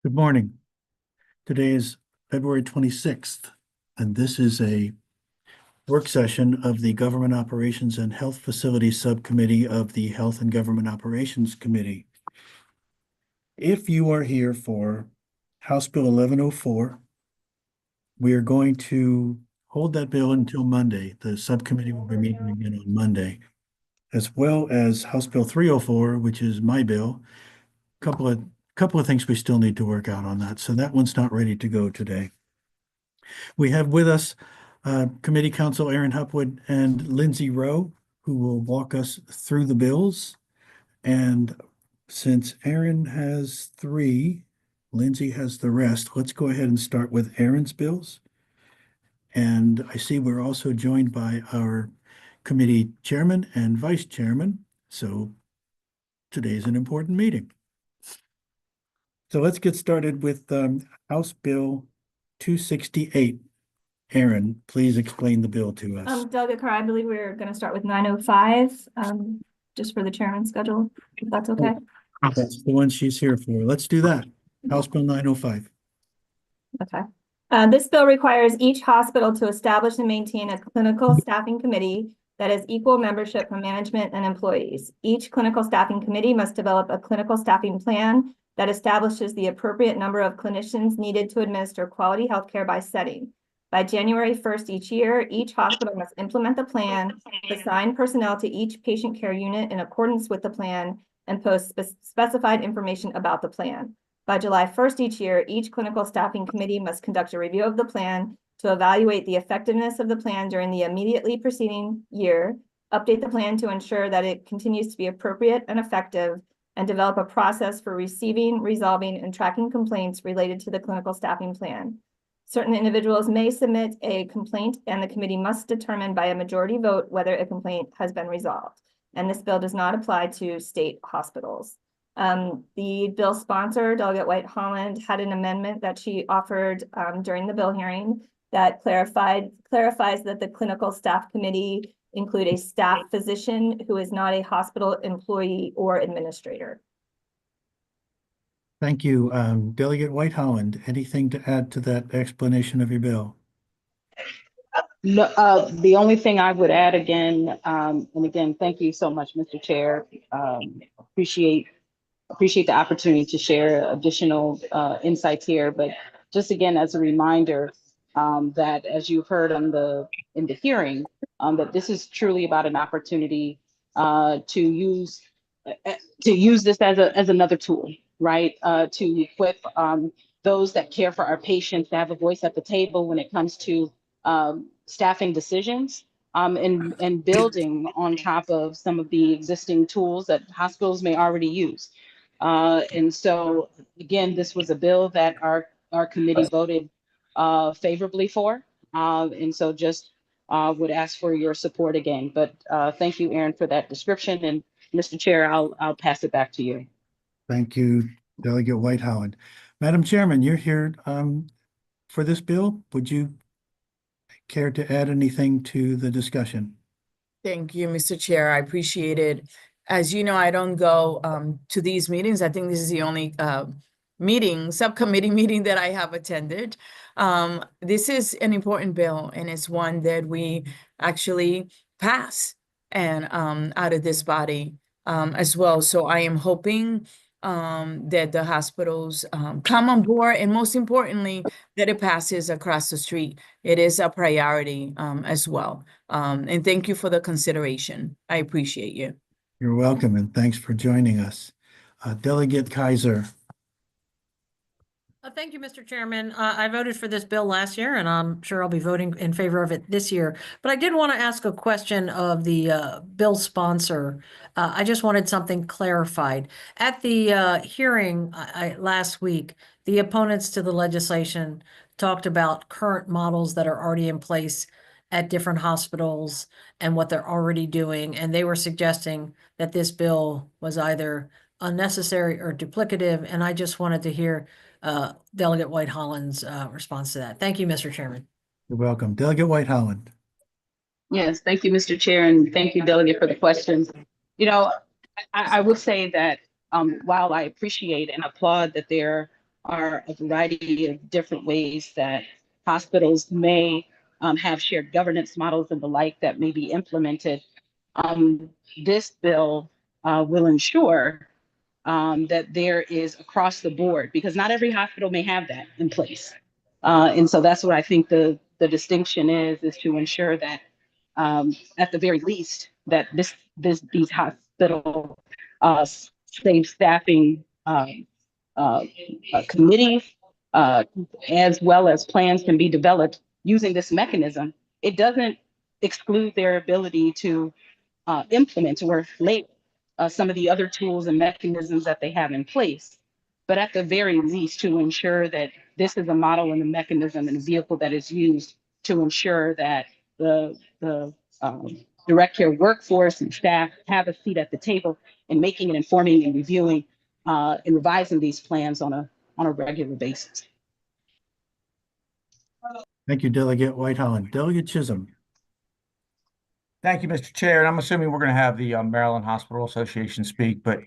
Good morning. Today is February 26th, and this is a work session of the Government Operations and Health Facilities Subcommittee of the Health and Government Operations Committee. If you are here for House Bill 1104, we are going to hold that bill until Monday. The subcommittee will be meeting again on Monday, as well as House Bill 304, which is my bill. Couple of things we still need to work out on that. So that one's not ready to go today. We have with us Committee Counsel Aaron Hupwood and Lindsay Rowe, who will walk us through the bills. And since Aaron has 3, Lindsay has the rest, let's go ahead and start with Aaron's bills. And I see we're also joined by our committee chairman and vice chairman. So today's an important meeting. So let's get started with House Bill 268. Aaron, please explain the bill to us. Delegate Carr, I believe we're going to start with 905, just for the chairman's schedule, if that's okay. That's the one she's here for. Let's do that. House Bill 905. Okay. This bill requires each hospital to establish and maintain a clinical staffing committee that has equal membership from management and employees. Each clinical staffing committee must develop a clinical staffing plan that establishes the appropriate number of clinicians needed to administer quality healthcare by setting. By January 1st each year, each hospital must implement the plan, assign personnel to each patient care unit in accordance with the plan, and post specified information about the plan. By July 1st each year, each clinical staffing committee must conduct a review of the plan to evaluate the effectiveness of the plan during the immediately preceding year, update the plan to ensure that it continues to be appropriate and effective, and develop a process for receiving, resolving, and tracking complaints related to the clinical staffing plan. Certain individuals may submit a complaint, and the committee must determine by a majority vote whether a complaint has been resolved. And this bill does not apply to state hospitals. The bill sponsor, Delegate White Holland, had an amendment that she offered during the bill hearing that clarifies that the clinical staff committee include a staff physician who is not a hospital employee or administrator. Thank you. Delegate White Holland, anything to add to that explanation of your bill? No, the only thing I would add again, and again, thank you so much, Mr. Chair. Appreciate the opportunity to share additional insights here. But just again, as a reminder, that as you heard in the hearing, that this is truly about an opportunity to use this as another tool, right? To equip those that care for our patients to have a voice at the table when it comes to staffing decisions, and building on top of some of the existing tools that hospitals may already use. And so, again, this was a bill that our committee voted favorably for. And so just would ask for your support again. But thank you, Aaron, for that description. And Mr. Chair, I'll pass it back to you. Thank you, Delegate White Holland. Madam Chairman, you're here for this bill. Would you care to add anything to the discussion? Thank you, Mr. Chair. I appreciate it. As you know, I don't go to these meetings. I think this is the only subcommittee meeting that I have attended. This is an important bill, and it's one that we actually pass and out of this body as well. So I am hoping that the hospitals come on board, and most importantly, that it passes across the street. It is a priority as well. And thank you for the consideration. I appreciate you. You're welcome, and thanks for joining us. Delegate Kaiser. Thank you, Mr. Chairman. I voted for this bill last year, and I'm sure I'll be voting in favor of it this year. But I did want to ask a question of the bill sponsor. I just wanted something clarified. At the hearing last week, the opponents to the legislation talked about current models that are already in place at different hospitals and what they're already doing. And they were suggesting that this bill was either unnecessary or duplicative. And I just wanted to hear Delegate White Holland's response to that. Thank you, Mr. Chairman. You're welcome. Delegate White Holland. Yes, thank you, Mr. Chair, and thank you, Delegate, for the questions. You know, I would say that while I appreciate and applaud that there are a variety of different ways that hospitals may have shared governance models and the like that may be implemented. This bill will ensure that there is across the board, because not every hospital may have that in place. And so that's what I think the distinction is to ensure that at the very least that these hospital safe staffing committees as well as plans can be developed using this mechanism. It doesn't exclude their ability to implement or label some of the other tools and mechanisms that they have in place. But at the very least, to ensure that this is a model and a mechanism and a vehicle that is used to ensure that the direct care workforce and staff have a seat at the table in making and informing and reviewing and revising these plans on a regular basis. Thank you, Delegate Whiteholland. Delegate Chisholm. Thank you, Mr. Chair. And I'm assuming we're going to have the Maryland Hospital Association speak, but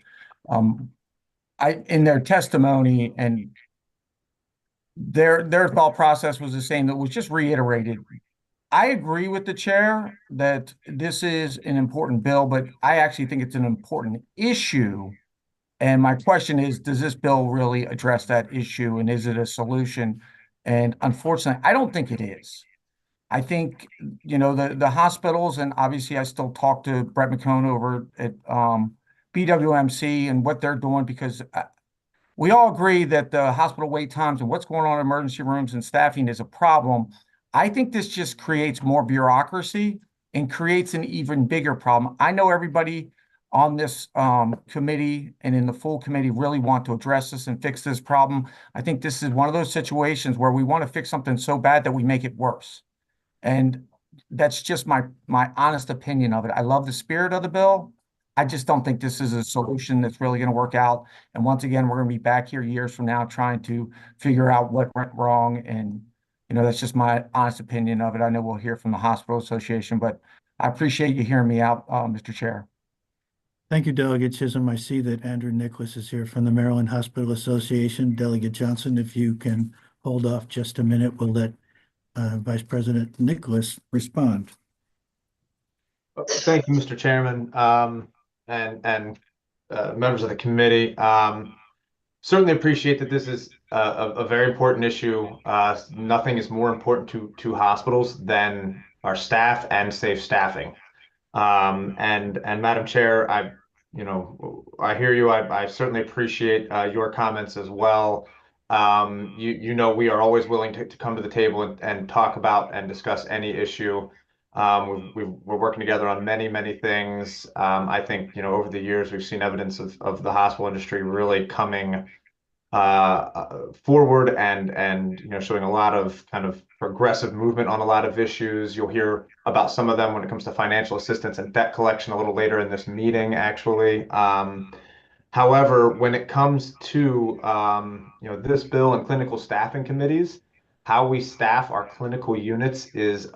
in their testimony and their thought process was the same. That was just reiterated. I agree with the chair that this is an important bill, but I actually think it's an important issue. And my question is, does this bill really address that issue, and is it a solution? And unfortunately, I don't think it is. I think, the hospitals, and obviously I still talk to Brett McCone over at BWMC and what they're doing, because we all agree that the hospital wait times and what's going on in emergency rooms and staffing is a problem. I think this just creates more bureaucracy and creates an even bigger problem. I know everybody on this committee and in the full committee really want to address this and fix this problem. I think this is one of those situations where we want to fix something so bad that we make it worse. And that's just my honest opinion of it. I love the spirit of the bill. I just don't think this is a solution that's really going to work out. And once again, we're going to be back here years from now trying to figure out what went wrong. And, that's just my honest opinion of it. I know we'll hear from the Hospital Association, but I appreciate you hearing me out, Mr. Chair. Thank you, Delegate Chisholm. I see that Andrew Nicholas is here from the Maryland Hospital Association. Delegate Johnson, if you can hold off just a minute, we'll let Vice President Nicholas respond. Thank you, Mr. Chairman, and members of the committee. Certainly appreciate that this is a very important issue. Nothing is more important to hospitals than our staff and safe staffing. And Madam Chair, I hear you. I certainly appreciate your comments as well. We are always willing to come to the table and talk about and discuss any issue. We're working together on many things. I think, over the years, we've seen evidence of the hospital industry really coming forward and showing a lot of kind of progressive movement on a lot of issues. You'll hear about some of them when it comes to financial assistance and debt collection a little later in this meeting, actually. However, when it comes to this bill and clinical staffing committees, how we staff our clinical units is,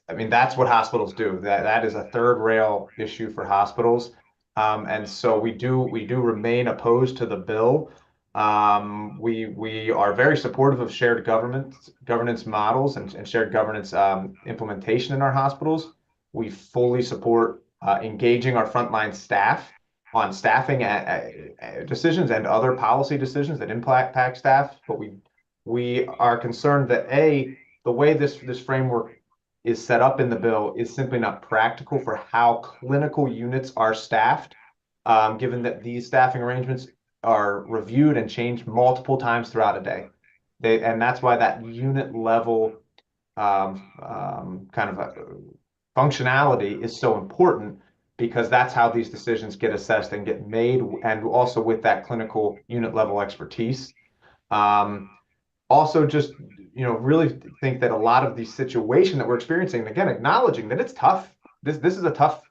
that's what hospitals do. That is a third rail issue for hospitals, and so we do remain opposed to the bill. We are very supportive of shared governance models and shared governance implementation in our hospitals. We fully support engaging our frontline staff on staffing decisions and other policy decisions that impact staff. But we are concerned that the way this framework is set up in the bill is simply not practical for how clinical units are staffed, given that these staffing arrangements are reviewed and changed multiple times throughout a day. And that's why that unit level kind of functionality is so important, because that's how these decisions get assessed and get made, and also with that clinical unit level expertise. Also, just really think that a lot of the situation that we're experiencing, again, acknowledging that it's tough. This is a tough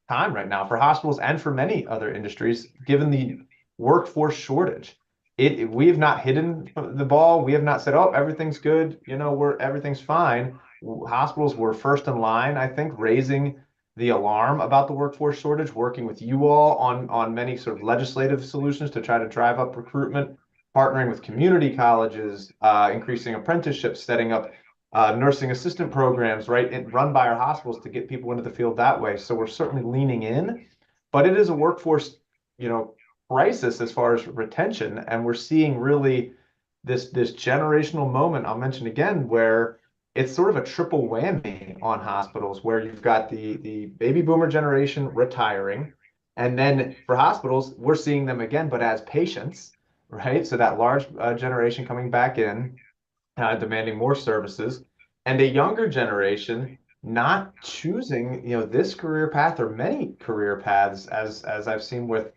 time right now for hospitals and for many other industries, given the workforce shortage. We have not hidden the ball. We have not said, oh, everything's good. Everything's fine. Hospitals were first in line, I think, raising the alarm about the workforce shortage, working with you all on many sort of legislative solutions to try to drive up recruitment. partnering with community colleges, increasing apprenticeships, setting up nursing assistant programs, right, run by our hospitals to get people into the field that way. So we're certainly leaning in, but it is a workforce, crisis as far as retention, and we're seeing really this generational moment. I'll mention again where it's sort of a triple whammy on hospitals, where you've got the baby boomer generation retiring, and then for hospitals, we're seeing them again, but as patients, right? So that large generation coming back in, demanding more services, and a younger generation not choosing, this career path or many career paths, as I've seen with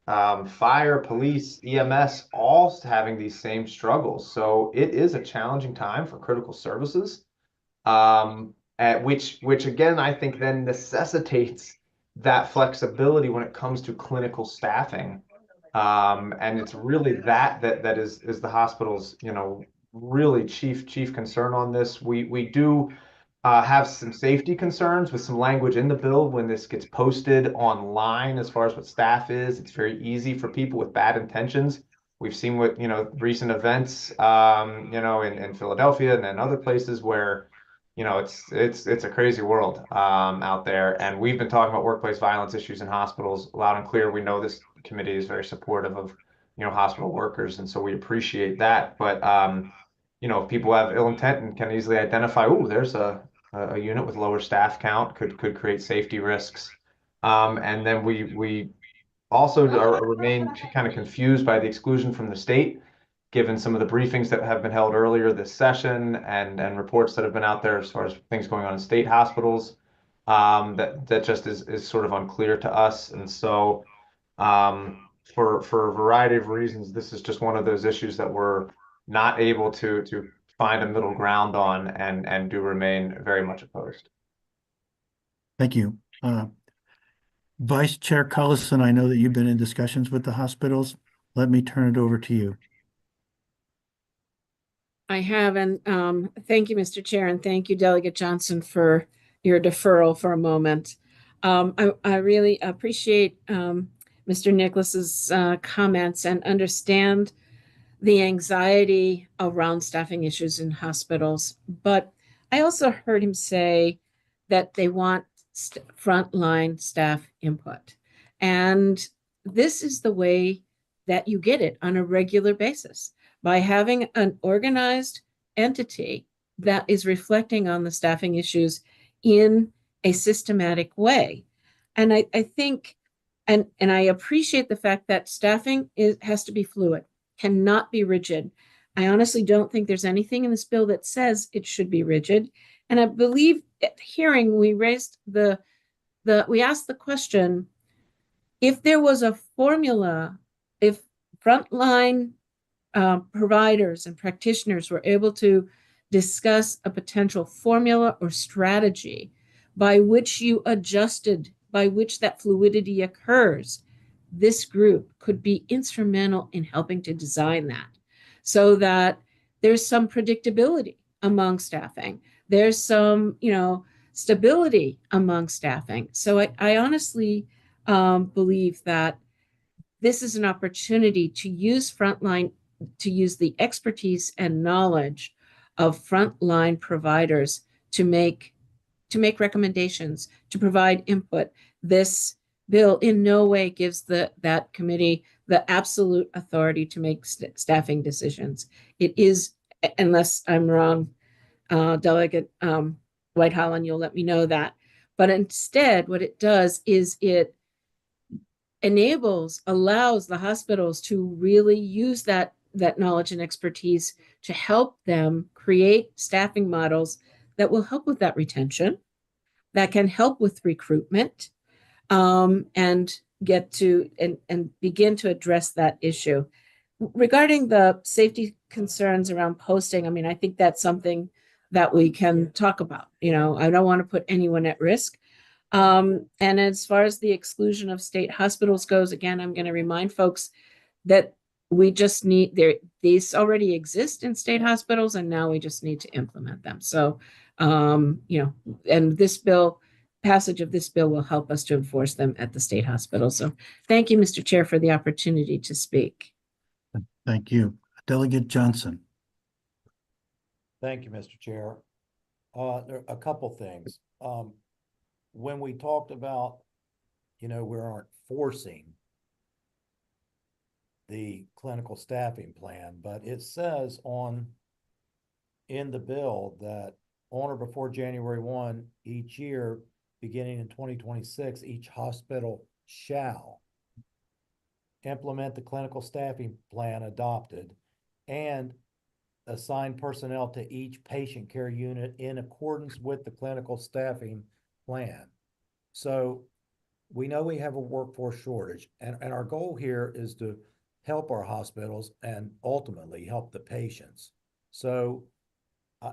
fire, police, EMS, all having these same struggles. So it is a challenging time for critical services, which again, I think then necessitates that flexibility when it comes to clinical staffing. And it's really that is the hospital's, really chief concern on this. We do have some safety concerns with some language in the bill when this gets posted online as far as what staff is. It's very easy for people with bad intentions. We've seen what, recent events, in Philadelphia and then other places where, it's a crazy world out there. And we've been talking about workplace violence issues in hospitals loud and clear. We know this committee is very supportive of, hospital workers, and so we appreciate that. But if people have ill intent and can easily identify, oh, there's a unit with lower staff count, could create safety risks. And then we also remain kind of confused by the exclusion from the state, given some of the briefings that have been held earlier this session and reports that have been out there as far as things going on in state hospitals. That just is sort of unclear to us. And so for a variety of reasons, this is just one of those issues that we're not able to find a middle ground on, and do remain very much opposed. Thank you. Vice Chair Cullison, I know that you've been in discussions with the hospitals. Let me turn it over to you. I have, and thank you, Mr. Chair, and thank you, Delegate Johnson, for your deferral for a moment. I really appreciate Mr. Nicholas's comments and understand the anxiety around staffing issues in hospitals. But I also heard him say that they want frontline staff input. And this is the way that you get it on a regular basis, by having an organized entity that is reflecting on the staffing issues in a systematic way. And I think, and I appreciate the fact that staffing has to be fluid, cannot be rigid. I honestly don't think there's anything in this bill that says it should be rigid. And I believe at the hearing, we raised we asked the question, if there was a formula, if frontline providers and practitioners were able to discuss a potential formula or strategy by which you adjusted, by which that fluidity occurs, this group could be instrumental in helping to design that, so that there's some predictability among staffing. There's some, stability among staffing. So I honestly believe that this is an opportunity to use the expertise and knowledge of frontline providers to make recommendations, to provide input. This bill in no way gives that committee the absolute authority to make staffing decisions. It is, unless I'm wrong, Delegate White-Holland, you'll let me know that. But instead, what it does is it allows the hospitals to really use that knowledge and expertise to help them create staffing models that will help with that retention, that can help with recruitment, and get to and begin to address that issue. Regarding the safety concerns around posting, I mean, I think that's something that we can talk about. I don't want to put anyone at risk. And as far as the exclusion of state hospitals goes, again, I'm going to remind folks that we just these already exist in state hospitals, and now we just need to implement them. So, and passage of this bill will help us to enforce them at the state hospital. So thank you, Mr. Chair, for the opportunity to speak. Thank you. Delegate Johnson. Thank you, Mr. Chair. There are a couple things. When we talked about, we aren't forcing the clinical staffing plan, but it says in the bill that on or before January 1 each year, beginning in 2026, each hospital shall implement the clinical staffing plan adopted and assign personnel to each patient care unit in accordance with the clinical staffing plan. So we know we have a workforce shortage, and our goal here is to help our hospitals and ultimately help the patients. So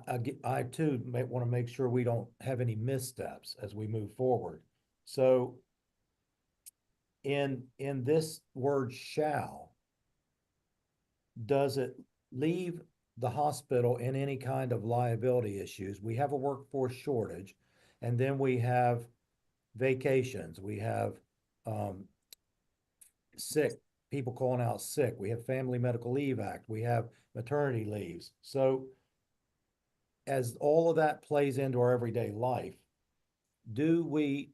I too may want to make sure we don't have any missteps as we move forward. So in this word shall, does it leave the hospital in any kind of liability issues? We have a workforce shortage, and then we have vacations, we have sick people calling out sick, we have Family Medical Leave Act, we have maternity leaves. So as all of that plays into our everyday life, do we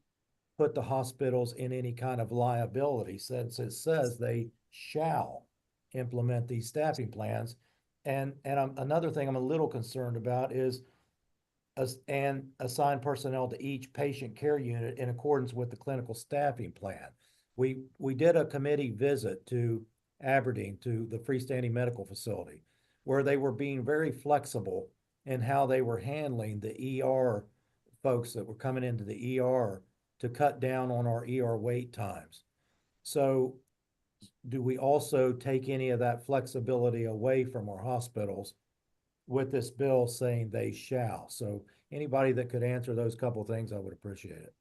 put the hospitals in any kind of liability since it says they shall implement these staffing plans? And another thing I'm a little concerned about is and assign personnel to each patient care unit in accordance with the clinical staffing plan. We did a committee visit to Aberdeen, to the freestanding medical facility, where they were being very flexible in how they were handling the ER folks that were coming into the ER to cut down on our ER wait times. So do we also take any of that flexibility away from our hospitals with this bill saying they shall? So anybody that could answer those couple things, I would appreciate it.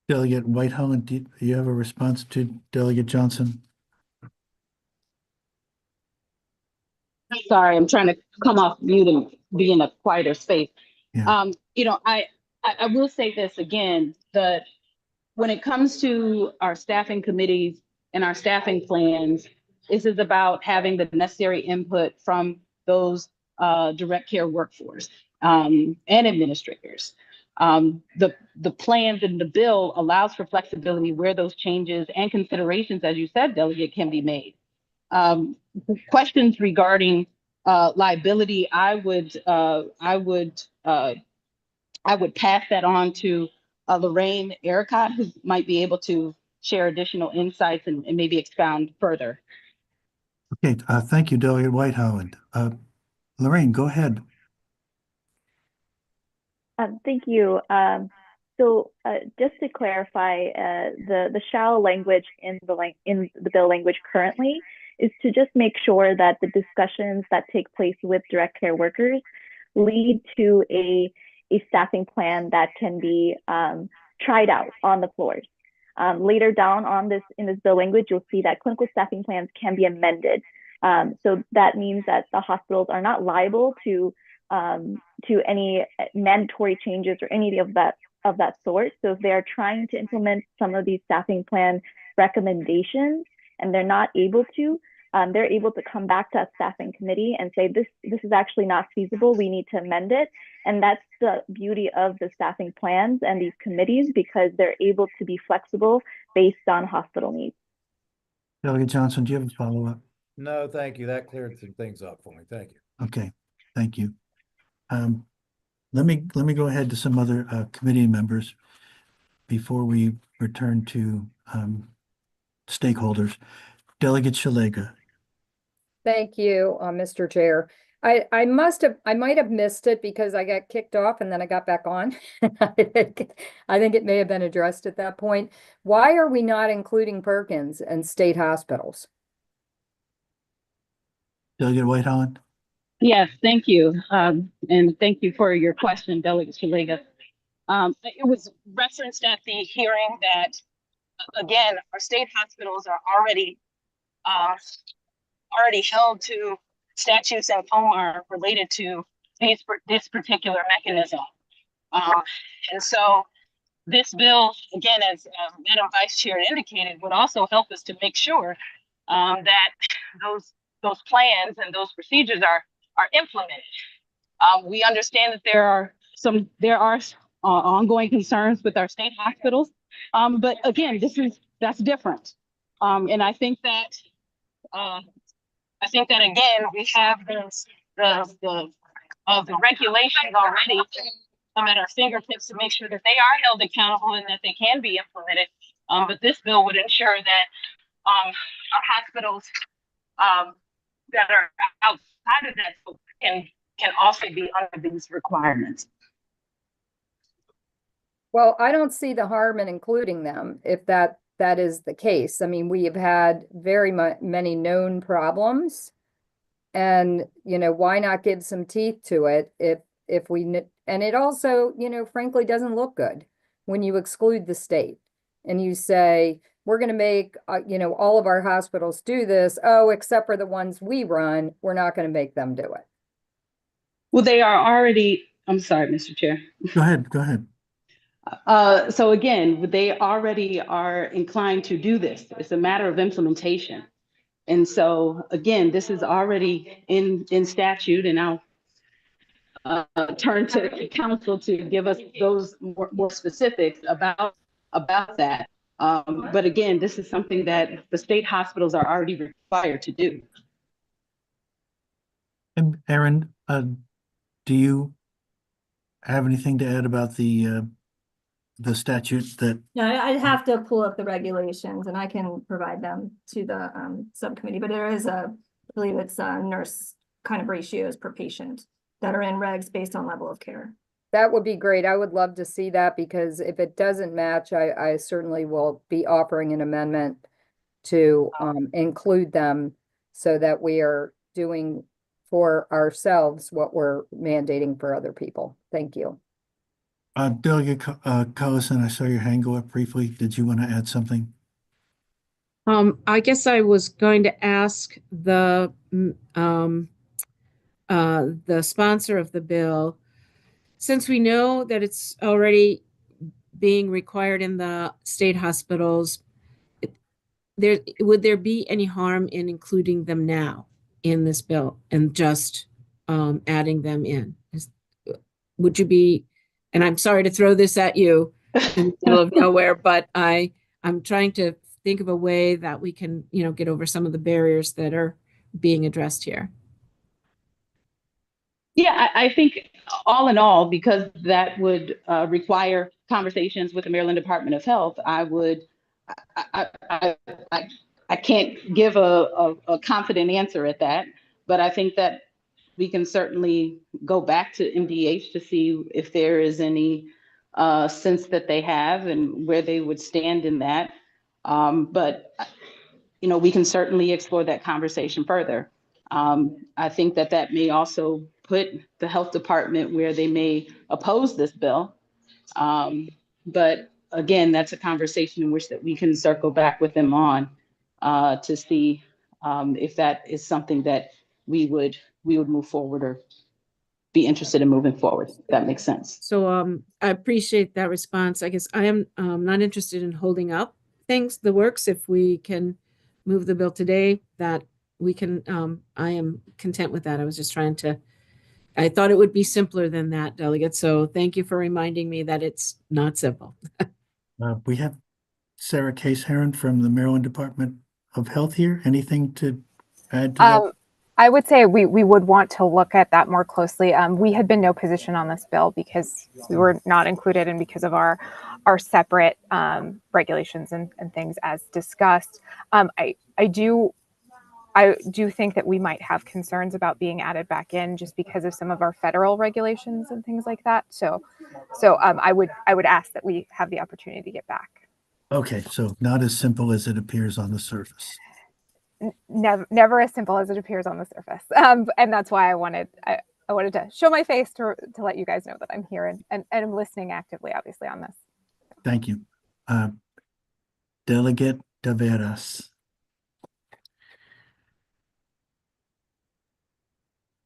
Delegate Whiteholland, do you have a response to Delegate Johnson? Sorry, I'm trying to come off mute and be in a quieter space. Yeah. I will say this again, that when it comes to our staffing committees and our staffing plans, this is about having the necessary input from those direct care workforce and administrators. The plans in the bill allows for flexibility where those changes and considerations, as you said, Delegate, can be made. Questions regarding liability, I would pass that on to Lorraine Ericott, who might be able to share additional insights and maybe expound further. Okay, thank you, Delegate Whiteholland. Lorraine, go ahead. Thank you. So just to clarify, the shall language in the bill language currently is to just make sure that the discussions that take place with direct care workers lead to a staffing plan that can be tried out on the floors. Later down on in this bill language, you'll see that clinical staffing plans can be amended. So that means that the hospitals are not liable to any mandatory changes or any of that sort. So if they're trying to implement some of these staffing plan recommendations and they're not able to, they're able to come back to a staffing committee and say, this is actually not feasible, we need to amend it. And that's the beauty of the staffing plans and these committees, because they're able to be flexible based on hospital needs. Delegate Johnson, do you have a follow-up? No, thank you. That cleared some things up for me. Thank you. Okay, thank you. Let me go ahead to some other committee members before we return to stakeholders. Delegate Shalega. Thank you, Mr. Chair. I might have missed it because I got kicked off and then I got back on. I think it may have been addressed at that point. Why are we not including Perkins and state hospitals? Delegate Whiteholland. Yes, thank you. And thank you for your question, Delegate Shalega. It was referenced at the hearing that, again, our state hospitals are already held to statutes and POMAR related to this particular mechanism. And so this bill, again, as Madam Vice Chair indicated, would also help us to make sure that those plans and those procedures are implemented. We understand that there are ongoing concerns with our state hospitals, but again, that's different. And I think that again, we have the regulations already at our fingertips to make sure that they are held accountable and that they can be implemented. But this bill would ensure that our hospitals that are outside of that scope can also be under these requirements. Well, I don't see the harm in including them if that is the case. I mean, we have had very many known problems. And, you know, why not give some teeth to it if we, and it also, you know, frankly, doesn't look good when you exclude the state and you say, we're going to make, you know, all of our hospitals do this. Oh, except for the ones we run, we're not going to make them do it. Well, they are already, I'm sorry, Mr. Chair. Go ahead. So again, they already are inclined to do this. It's a matter of implementation. And so again, this is already in statute, and I'll turn to council to give us those more specifics about that. But again, this is something that the state hospitals are already required to do. And Aaron, do you have anything to add about the statute that? Yeah, I'd have to pull up the regulations and I can provide them to the subcommittee, but there is I believe it's nurse kind of ratios per patient that are in regs based on level of care. That would be great. I would love to see that because if it doesn't match, I certainly will be offering an amendment to include them so that we are doing for ourselves what we're mandating for other people. Thank you. Delegate Collison, I saw your hand go up briefly. Did you want to add something? I guess I was going to ask the sponsor of the bill, since we know that it's already being required in the state hospitals, would there be any harm in including them now in this bill and just adding them in? Would you be, and I'm sorry to throw this at you in the middle of nowhere, but I'm trying to think of a way that we can, you know, get over some of the barriers that are being addressed here. Yeah, I think all in all, because that would require conversations with the Maryland Department of Health, I can't give a confident answer at that, but I think that we can certainly go back to MDH to see if there is any sense that they have and where they would stand in that. But, you know, we can certainly explore that conversation further. I think that may also put the health department where they may oppose this bill. But again, that's a conversation in which that we can circle back with them on to see if that is something that we would move forward or be interested in moving forward. If that makes sense. So I appreciate that response. I guess I am not interested in holding up the works. If we can move the bill today, that we can, I am content with that. I was just trying to, I thought it would be simpler than that, Delegate. So thank you for reminding me that it's not simple. We have Sarah Case-Heron from the Maryland Department of Health here. Anything to add to that? I would say we would want to look at that more closely. We had been no position on this bill because we were not included and because of our separate regulations and things as discussed. I do think that we might have concerns about being added back in just because of some of our federal regulations and things like that. So I would ask that we have the opportunity to get back. Okay, so not as simple as it appears on the surface. Never as simple as it appears on the surface. And that's why I wanted to show my face to let you guys know that I'm here and I'm listening actively, obviously, on this. Thank you. Delegate Taveras.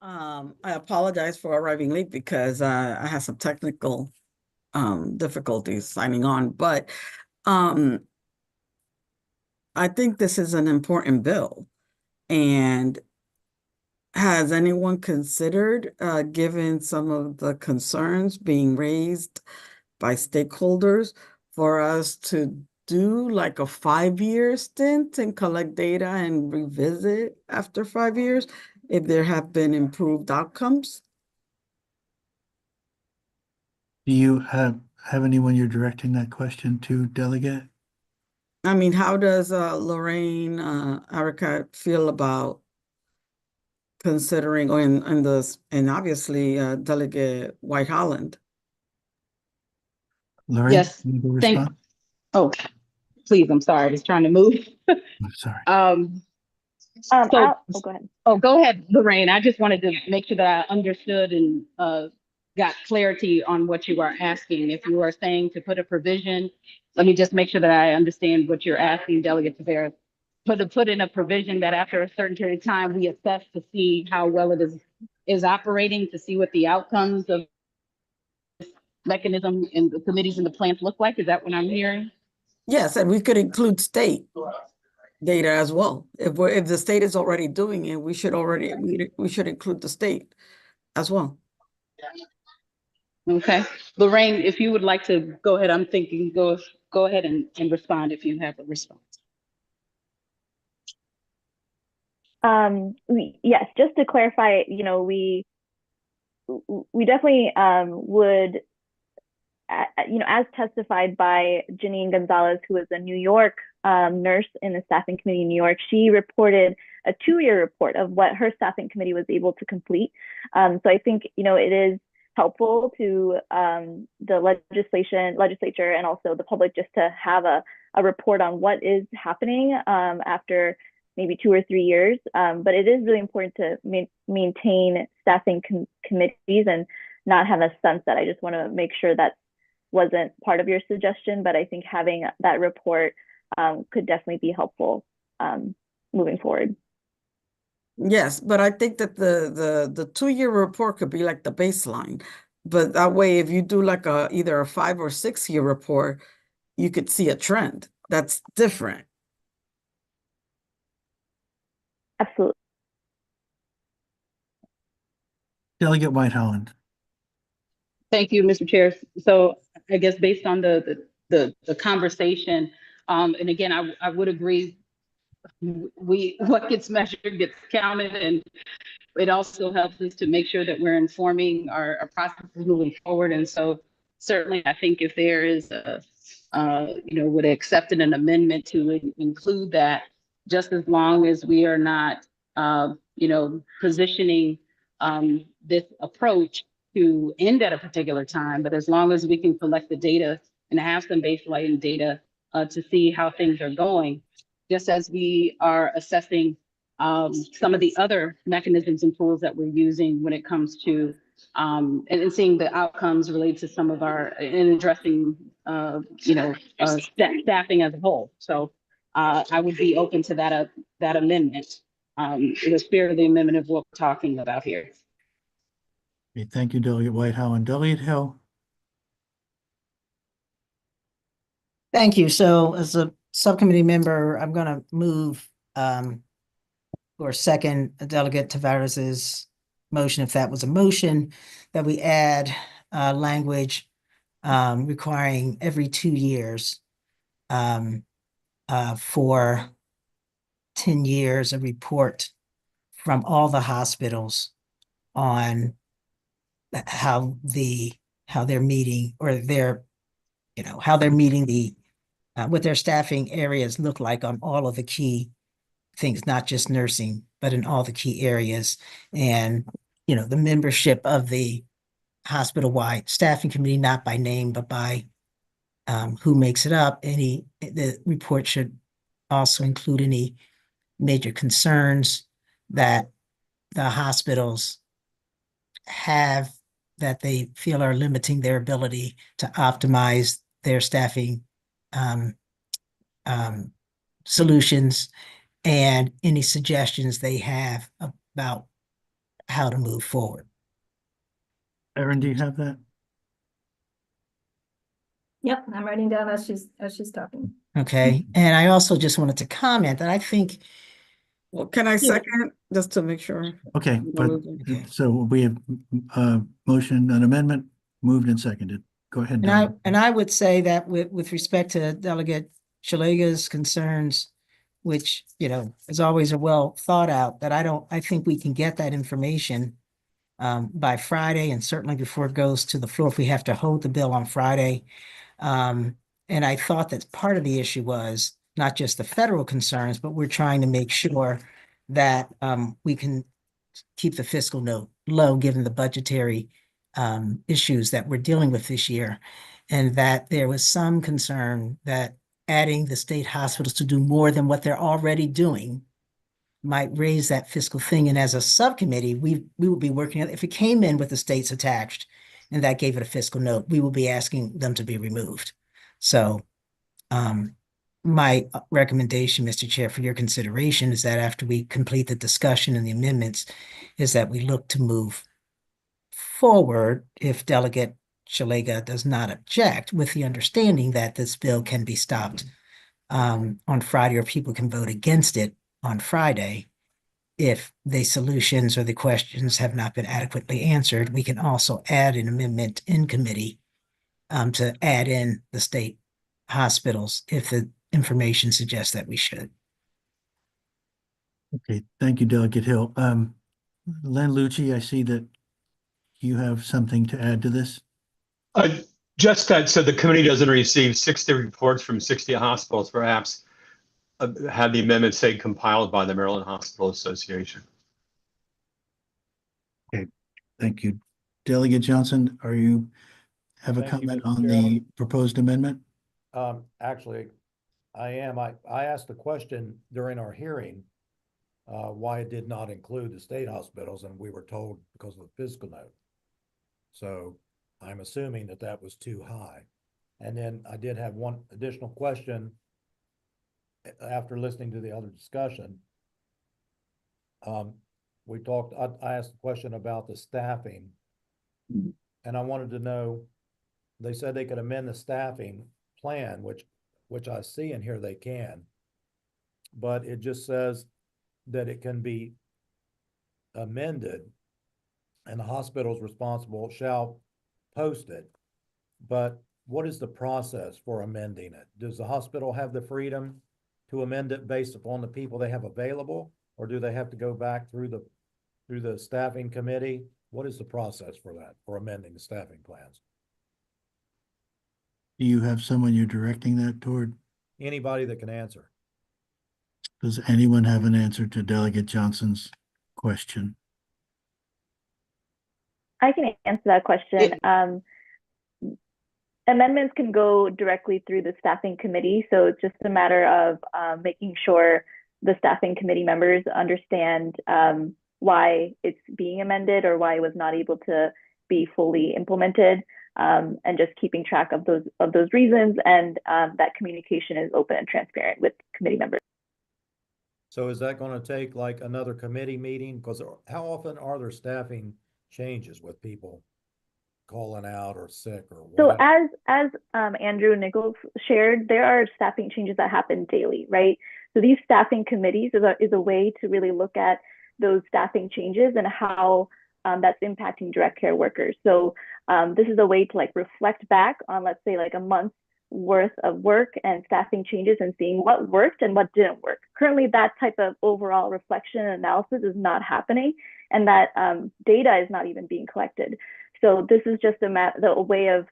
I apologize for arriving late because I had some technical difficulties signing on, but I think this is an important bill. And has anyone considered, given some of the concerns being raised by stakeholders, for us to do like a 5-year stint and collect data and revisit after 5 years if there have been improved outcomes? Do you have anyone you're directing that question to, Delegate? I mean, how does Lorraine Arica feel about considering, and obviously Delegate White Holland? Lorraine, Yes, you need to thank- respond? Oh, please, I'm sorry, I was trying to move. I'm sorry. So, go ahead. oh, go ahead, Lorraine. I just wanted to make sure that I understood and got clarity on what you are asking. If you are saying to put a provision, let me just make sure that I understand what you're asking, Delegate Tavera. Put in a provision that after a certain period of time, we assess to see how well it is operating, to see what the outcomes of this mechanism and the committees and the plans look like. Is that what I'm hearing? Yes, and we could include state data as well. If the state is already doing it, we should include the state as well. Okay, Lorraine, if you would like to go ahead, I'm thinking, go ahead and respond if you have a response. Yes, just to clarify, we definitely would, as testified by Janine Gonzalez, who is a New York nurse in the staffing committee in New York, she reported a 2-year report of what her staffing committee was able to complete. So I think, it is helpful to the legislature and also the public just to have a report on what is happening after maybe 2 or 3 years. But it is really important to maintain staffing committees and not have a sunset. I just want to make sure that wasn't part of your suggestion, but I think having that report could definitely be helpful moving forward. Yes, but I think that the 2-year report could be like the baseline. But that way, if you do like either a 5 or 6-year report, you could see a trend that's different. Absolutely. Delegate White Holland. Thank you, Mr. Chair. So I guess based on the conversation, and again, I would agree, what gets measured gets counted, and it also helps us to make sure that we're informing our processes moving forward. And so certainly, I think if there is would accept an amendment to include that, just as long as we are not, positioning this approach to end at a particular time, but as long as we can collect the data and have some baseline data to see how things are going, just as we are assessing some of the other mechanisms and tools that we're using when it comes to and seeing the outcomes related to some of our in addressing staffing as a whole. So I would be open to that amendment. In the spirit of the amendment of what we're talking about here. Okay, thank you, Delegate White Holland. Delegate Hill. Thank you. So as a subcommittee member, I'm going to move or second Delegate Tavares's motion, if that was a motion, that we add language requiring every 2 years for 10 years a report from all the hospitals on how they're meeting or how they're meeting the what their staffing areas look like on all of the key things, not just nursing, but in all the key areas. And, the membership of the hospital-wide staffing committee, not by name, but by who makes it up. The report should also include any major concerns that the hospitals have that they feel are limiting their ability to optimize their staffing solutions, and any suggestions they have about how to move forward. Erin, do you have that? Yep, I'm writing down as she's talking. Okay, and I also just wanted to comment that I think, Well, can I second, just to make sure? Okay, but Okay. so we have motion, an amendment moved and seconded. Go ahead, and I Doug. and I would say that with respect to Delegate Shalega's concerns, which, you know, is always a well thought out, that I think we can get that information by Friday, and certainly before it goes to the floor, if we have to hold the bill on Friday. And I thought that part of the issue was not just the federal concerns, but we're trying to make sure that we can keep the fiscal note low, given the budgetary issues that we're dealing with this year. And that there was some concern that adding the state hospitals to do more than what they're already doing might raise that fiscal thing. And as a subcommittee, we will be working, if it came in with the states attached and that gave it a fiscal note, we will be asking them to be removed. So my recommendation, Mr. Chair, for your consideration is that after we complete the discussion and the amendments, is that we look to move forward if Delegate Shalega does not object, with the understanding that this bill can be stopped on Friday, or people can vote against it on Friday. If the solutions or the questions have not been adequately answered, we can also add an amendment in committee to add in the state hospitals if the information suggests that we should. Okay, thank you, Delegate Hill. Len Lucci, I see that you have something to add to this. Just that, so the committee doesn't receive 60 reports from 60 hospitals, perhaps have the amendment say compiled by the Maryland Hospital Association. Okay, thank you. Delegate Johnson, have a Thank you, comment Mr. on the proposed amendment? Actually, I am. I asked the question during our hearing, why it did not include the state hospitals, and we were told because of the fiscal note. So I'm assuming that that was too high. And then I did have one additional question after listening to the other discussion. I asked a question about the staffing, and I wanted to know, they said they could amend the staffing plan, which I see in here they can, but it just says that it can be amended and the hospital's responsible shall post it. But what is the process for amending it? Does the hospital have the freedom to amend it based upon the people they have available? Or do they have to go back through the staffing committee? What is the process for that, for amending the staffing plans? Do you have someone you're directing that toward? Anybody that can answer. Does anyone have an answer to Delegate Johnson's question? I can answer that question. Amendments can go directly through the staffing committee. So it's just a matter of making sure the staffing committee members understand why it's being amended or why it was not able to be fully implemented, and just keeping track of those reasons, and that communication is open and transparent with committee members. So is that going to take like another committee meeting? Because how often are there staffing changes with people calling out or sick or whatever? So as Andrew Nichols shared, there are staffing changes that happen daily, right? So these staffing committees is a way to really look at those staffing changes and how that's impacting direct care workers. So this is a way to like reflect back on, let's say, like a month's worth of work and staffing changes and seeing what worked and what didn't work. Currently, that type of overall reflection and analysis is not happening, and that data is not even being collected. So this is just a way of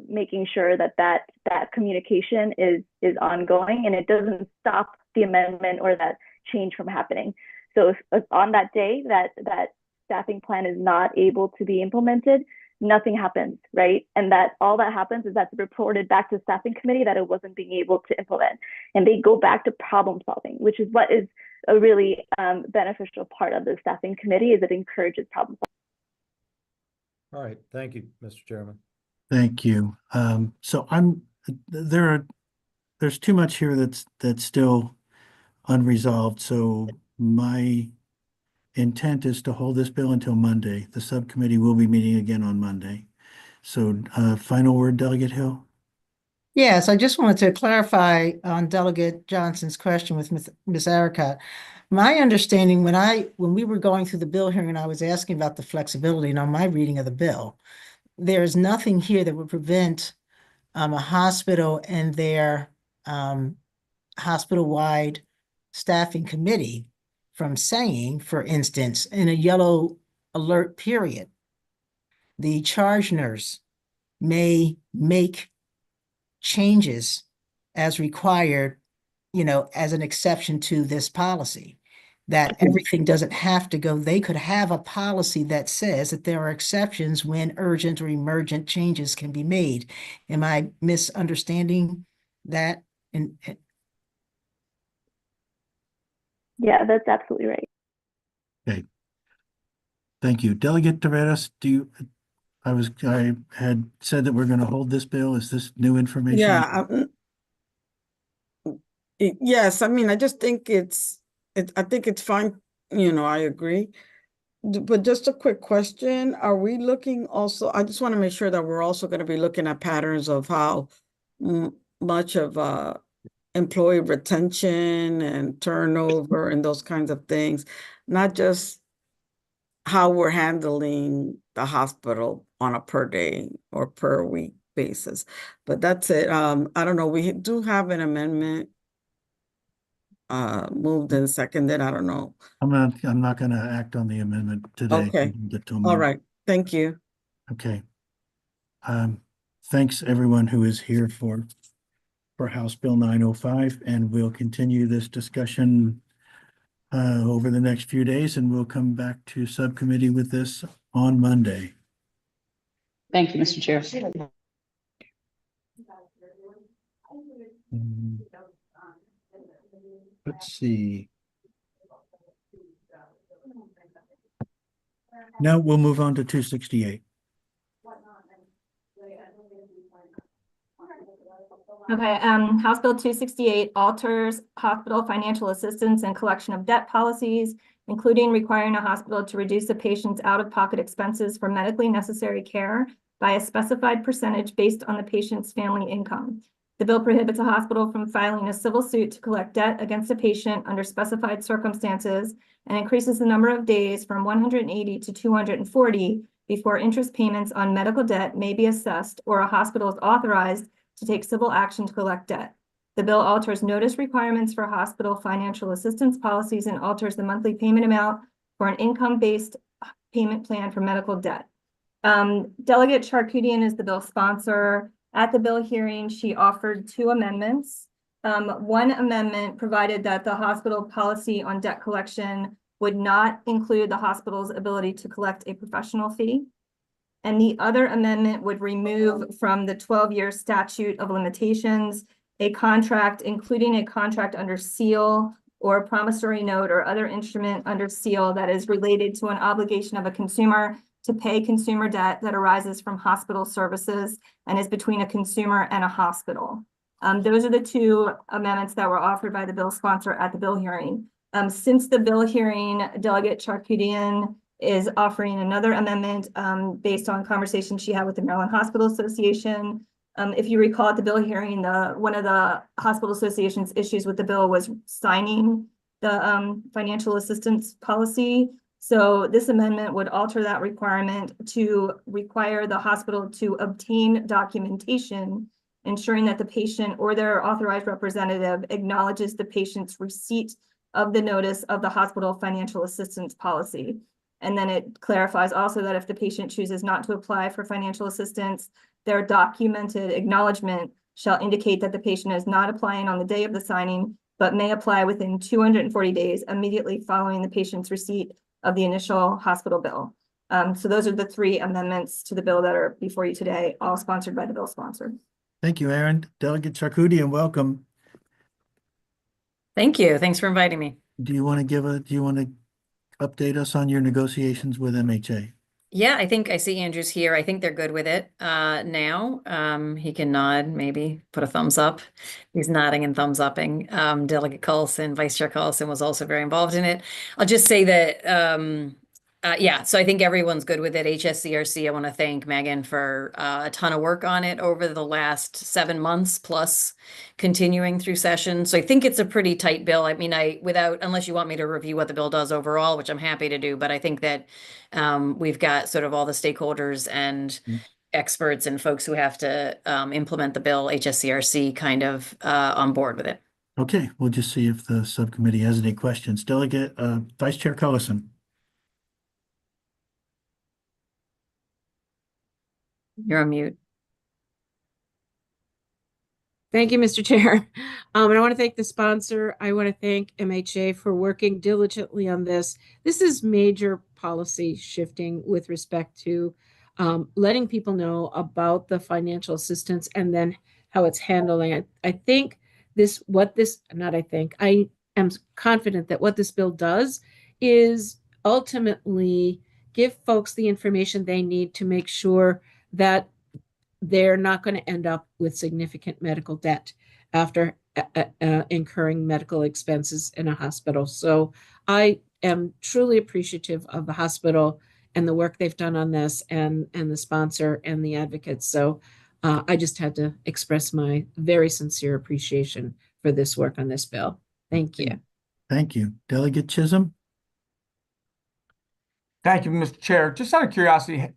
making sure that communication is ongoing and it doesn't stop the amendment or that change from happening. So if on that day that staffing plan is not able to be implemented, nothing happens, right? And that all that happens is that's reported back to the staffing committee that it wasn't being able to implement. And they go back to problem solving, which is what is a really beneficial part of the staffing committee, is it encourages problem solving. All right, thank you, Mr. Chairman. Thank you. So there's too much here that's still unresolved. So my intent is to hold this bill until Monday. The subcommittee will be meeting again on Monday. So final word, Delegate Hill? Yes, I just wanted to clarify on Delegate Johnson's question with Ms. Erica. My understanding when we were going through the bill hearing and I was asking about the flexibility and on my reading of the bill, there's nothing here that would prevent a hospital and their hospital-wide staffing committee from saying, for instance, in a yellow alert period, the charge nurse may make changes as required, as an exception to this policy, that everything doesn't have to go. They could have a policy that says that there are exceptions when urgent or emergent changes can be made. Am I misunderstanding that? Yeah, that's absolutely right. Okay. Thank you. Delegate Taveras, I had said that we're going to hold this bill. Is this new information? Yeah. Yes, I mean, I just think I think it's fine. I agree. But just a quick question, are we looking also, I just want to make sure that we're also going to be looking at patterns of how much of employee retention and turnover and those kinds of things, not just how we're handling the hospital on a per day or per week basis. But that's it. I don't know, we do have an amendment moved and seconded. I don't know. I'm not going to act on the amendment today. Okay. Get till All Monday. right. Thank you. Okay. Thanks everyone who is here for House Bill 905, and we'll continue this discussion over the next few days, and we'll come back to subcommittee with this on Monday. Thank you, Mr. Chair. Let's see. Now we'll move on to 268. Okay, House Bill 268 alters hospital financial assistance and collection of debt policies, including requiring a hospital to reduce a patient's out-of-pocket expenses for medically necessary care by a specified percentage based on the patient's family income. The bill prohibits a hospital from filing a civil suit to collect debt against a patient under specified circumstances and increases the number of days from 180 to 240 before interest payments on medical debt may be assessed or a hospital is authorized to take civil action to collect debt. The bill alters notice requirements for hospital financial assistance policies and alters the monthly payment amount for an income-based payment plan for medical debt. Delegate Charkoudian is the bill sponsor. At the bill hearing, she offered 2 amendments. One amendment provided that the hospital policy on debt collection would not include the hospital's ability to collect a professional fee. And the other amendment would remove from the 12-year statute of limitations a contract, including a contract under seal or a promissory note or other instrument under seal that is related to an obligation of a consumer to pay consumer debt that arises from hospital services and is between a consumer and a hospital. Those are the 2 amendments that were offered by the bill sponsor at the bill hearing. Since the bill hearing, Delegate Charkoudian is offering another amendment based on conversations she had with the Maryland Hospital Association. If you recall at the bill hearing, one of the hospital association's issues with the bill was signing the financial assistance policy. So this amendment would alter that requirement to require the hospital to obtain documentation ensuring that the patient or their authorized representative acknowledges the patient's receipt of the notice of the hospital financial assistance policy. And then it clarifies also that if the patient chooses not to apply for financial assistance, their documented acknowledgement shall indicate that the patient is not applying on the day of the signing, but may apply within 240 days immediately following the patient's receipt of the initial hospital bill. So those are the 3 amendments to the bill that are before you today, all sponsored by the bill sponsor. Thank you, Aaron. Delegate Charkoudian, welcome. Thank you. Thanks for inviting me. Do you want to update us on your negotiations with MHA? Yeah, I think I see Andrew's here. I think they're good with it now. He can nod, maybe put a thumbs up. He's nodding and thumbs upping. Delegate Carlson, Vice Chair Carlson was also very involved in it. I'll just say that Yeah, so I think everyone's good with it. HSCRC, I want to thank Megan for a ton of work on it over the last 7 months plus continuing through sessions. So I think it's a pretty tight bill. I mean, unless you want me to review what the bill does overall, which I'm happy to do, but I think that we've got sort of all the stakeholders and experts and folks who have to implement the bill, HSCRC kind of on board with it. Okay, we'll just see if the subcommittee has any questions. Delegate, Vice Chair Cullison. You're on mute. Thank you, Mr. Chair. And I want to thank the sponsor. I want to thank MHA for working diligently on this. This is major policy shifting with respect to letting people know about the financial assistance and then how it's handling it. I am confident that what this bill does is ultimately give folks the information they need to make sure that they're not going to end up with significant medical debt after incurring medical expenses in a hospital. So I am truly appreciative of the hospital and the work they've done on this and the sponsor and the advocates. So I just had to express my very sincere appreciation for this work on this bill. Thank you. Thank you. Delegate Chisholm? Thank you, Mr. Chair. Just out of curiosity,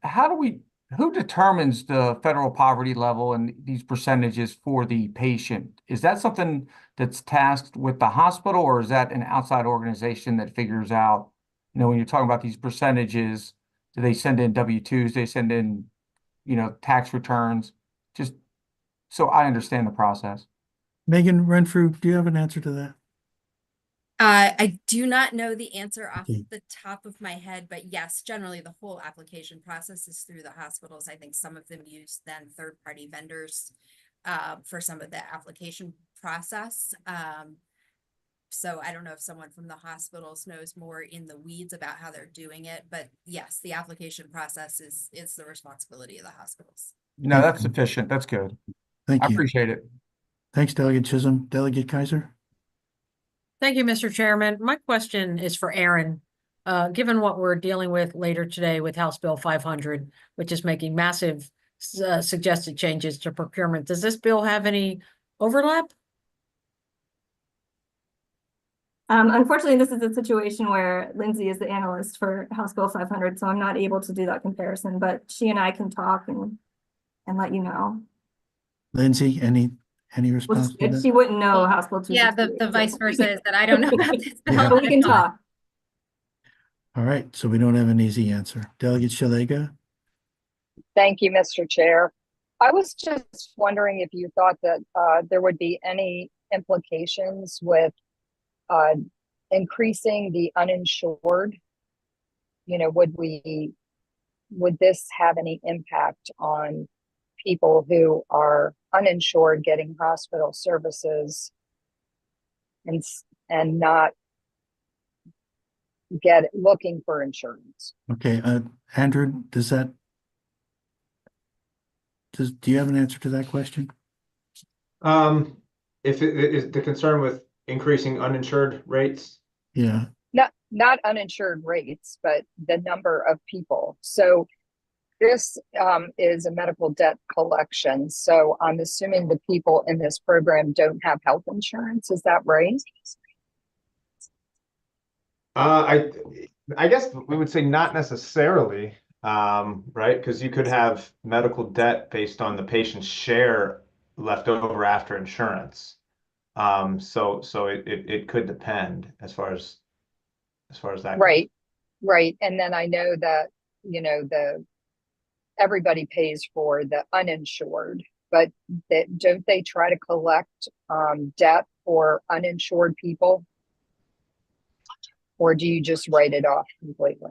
who determines the federal poverty level and these percentages for the patient? Is that something that's tasked with the hospital, or is that an outside organization that figures out, when you're talking about these percentages, do they send in W-2s, they send in, tax returns? Just so I understand the process. Megan Renfrew, do you have an answer to that? I do not know the answer off Okay. the top of my head, but yes, generally the whole application process is through the hospitals. I think some of them use then third-party vendors for some of the application process. So I don't know if someone from the hospitals knows more in the weeds about how they're doing it, but yes, the application process is the responsibility of the hospitals. No, that's sufficient. That's good. Thank I you. appreciate it. Thanks, Delegate Chisholm. Delegate Kaiser? Thank you, Mr. Chairman. My question is for Aaron. Given what we're dealing with later today with House Bill 500, which is making massive suggested changes to procurement, does this bill have any overlap? Unfortunately, this is a situation where Lindsay is the analyst for House Bill 500, so I'm not able to do that comparison, but she and I can talk and let you know. Lindsay, any response to that? She wouldn't know House Bill 268. Yeah, the vice versa is that I don't know about this bill. Yeah. But we can talk. All right, so we don't have an easy answer. Delegate Shalega? Thank you, Mr. Chair. I was just wondering if you thought that there would be any implications with increasing the uninsured. Would this have any impact on people who are uninsured getting hospital services and not looking for insurance? Okay, Andrew, do you have an answer to that question? If it is the concern with increasing uninsured rates? Yeah. Not uninsured rates, but the number of people. So this is a medical debt collection. So I'm assuming the people in this program don't have health insurance. Is that right? I guess we would say not necessarily, right? Because you could have medical debt based on the patient's share left over after insurance. So it could depend as far as that. Right. Right. And then I know that, everybody pays for the uninsured, but don't they try to collect debt for uninsured people? Or do you just write it off completely?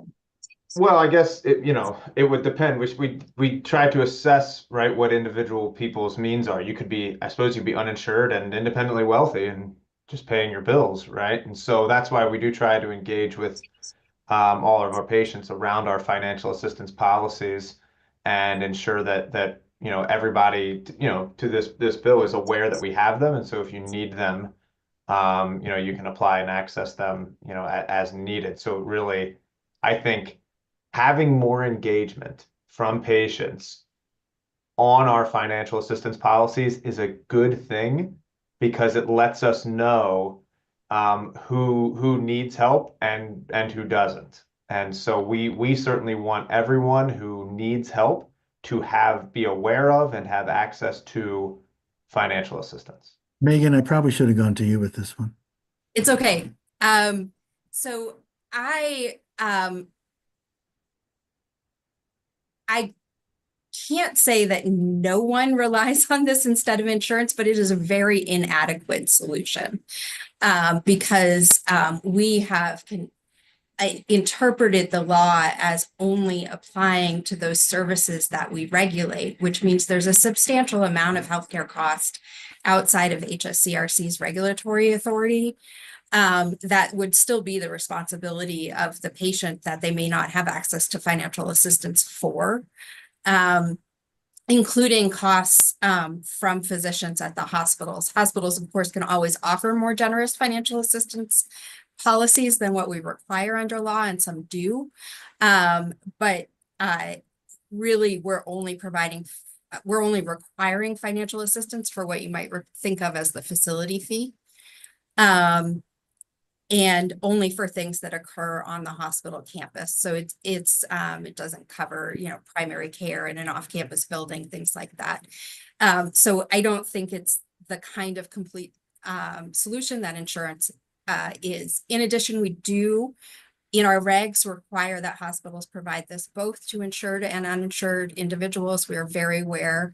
Well, I guess it would depend. We try to assess, right, what individual people's means are. I suppose you'd be uninsured and independently wealthy and just paying your bills, right? And so that's why we do try to engage with all of our patients around our financial assistance policies and ensure that everybody to this bill is aware that we have them, and so if you need them, you can apply and access them as needed. So really, I think having more engagement from patients on our financial assistance policies is a good thing because it lets us know who needs help and who doesn't. And so we certainly want everyone who needs help to be aware of and have access to financial assistance. Megan, I probably should have gone to you with this one. It's okay. So I can't say that no one relies on this instead of insurance, but it is a very inadequate solution because we have interpreted the law as only applying to those services that we regulate, which means there's a substantial amount of healthcare cost outside of HSCRC's regulatory authority that would still be the responsibility of the patient that they may not have access to financial assistance for. Including costs from physicians at the hospitals. Hospitals, of course, can always offer more generous financial assistance policies than what we require under law, and some do. But really, we're only requiring financial assistance for what you might think of as the facility fee. And only for things that occur on the hospital campus. So it doesn't cover, primary care in an off-campus building, things like that. So I don't think it's the kind of complete solution that insurance is. In addition, we do, in our regs, require that hospitals provide this both to insured and uninsured individuals. We are very aware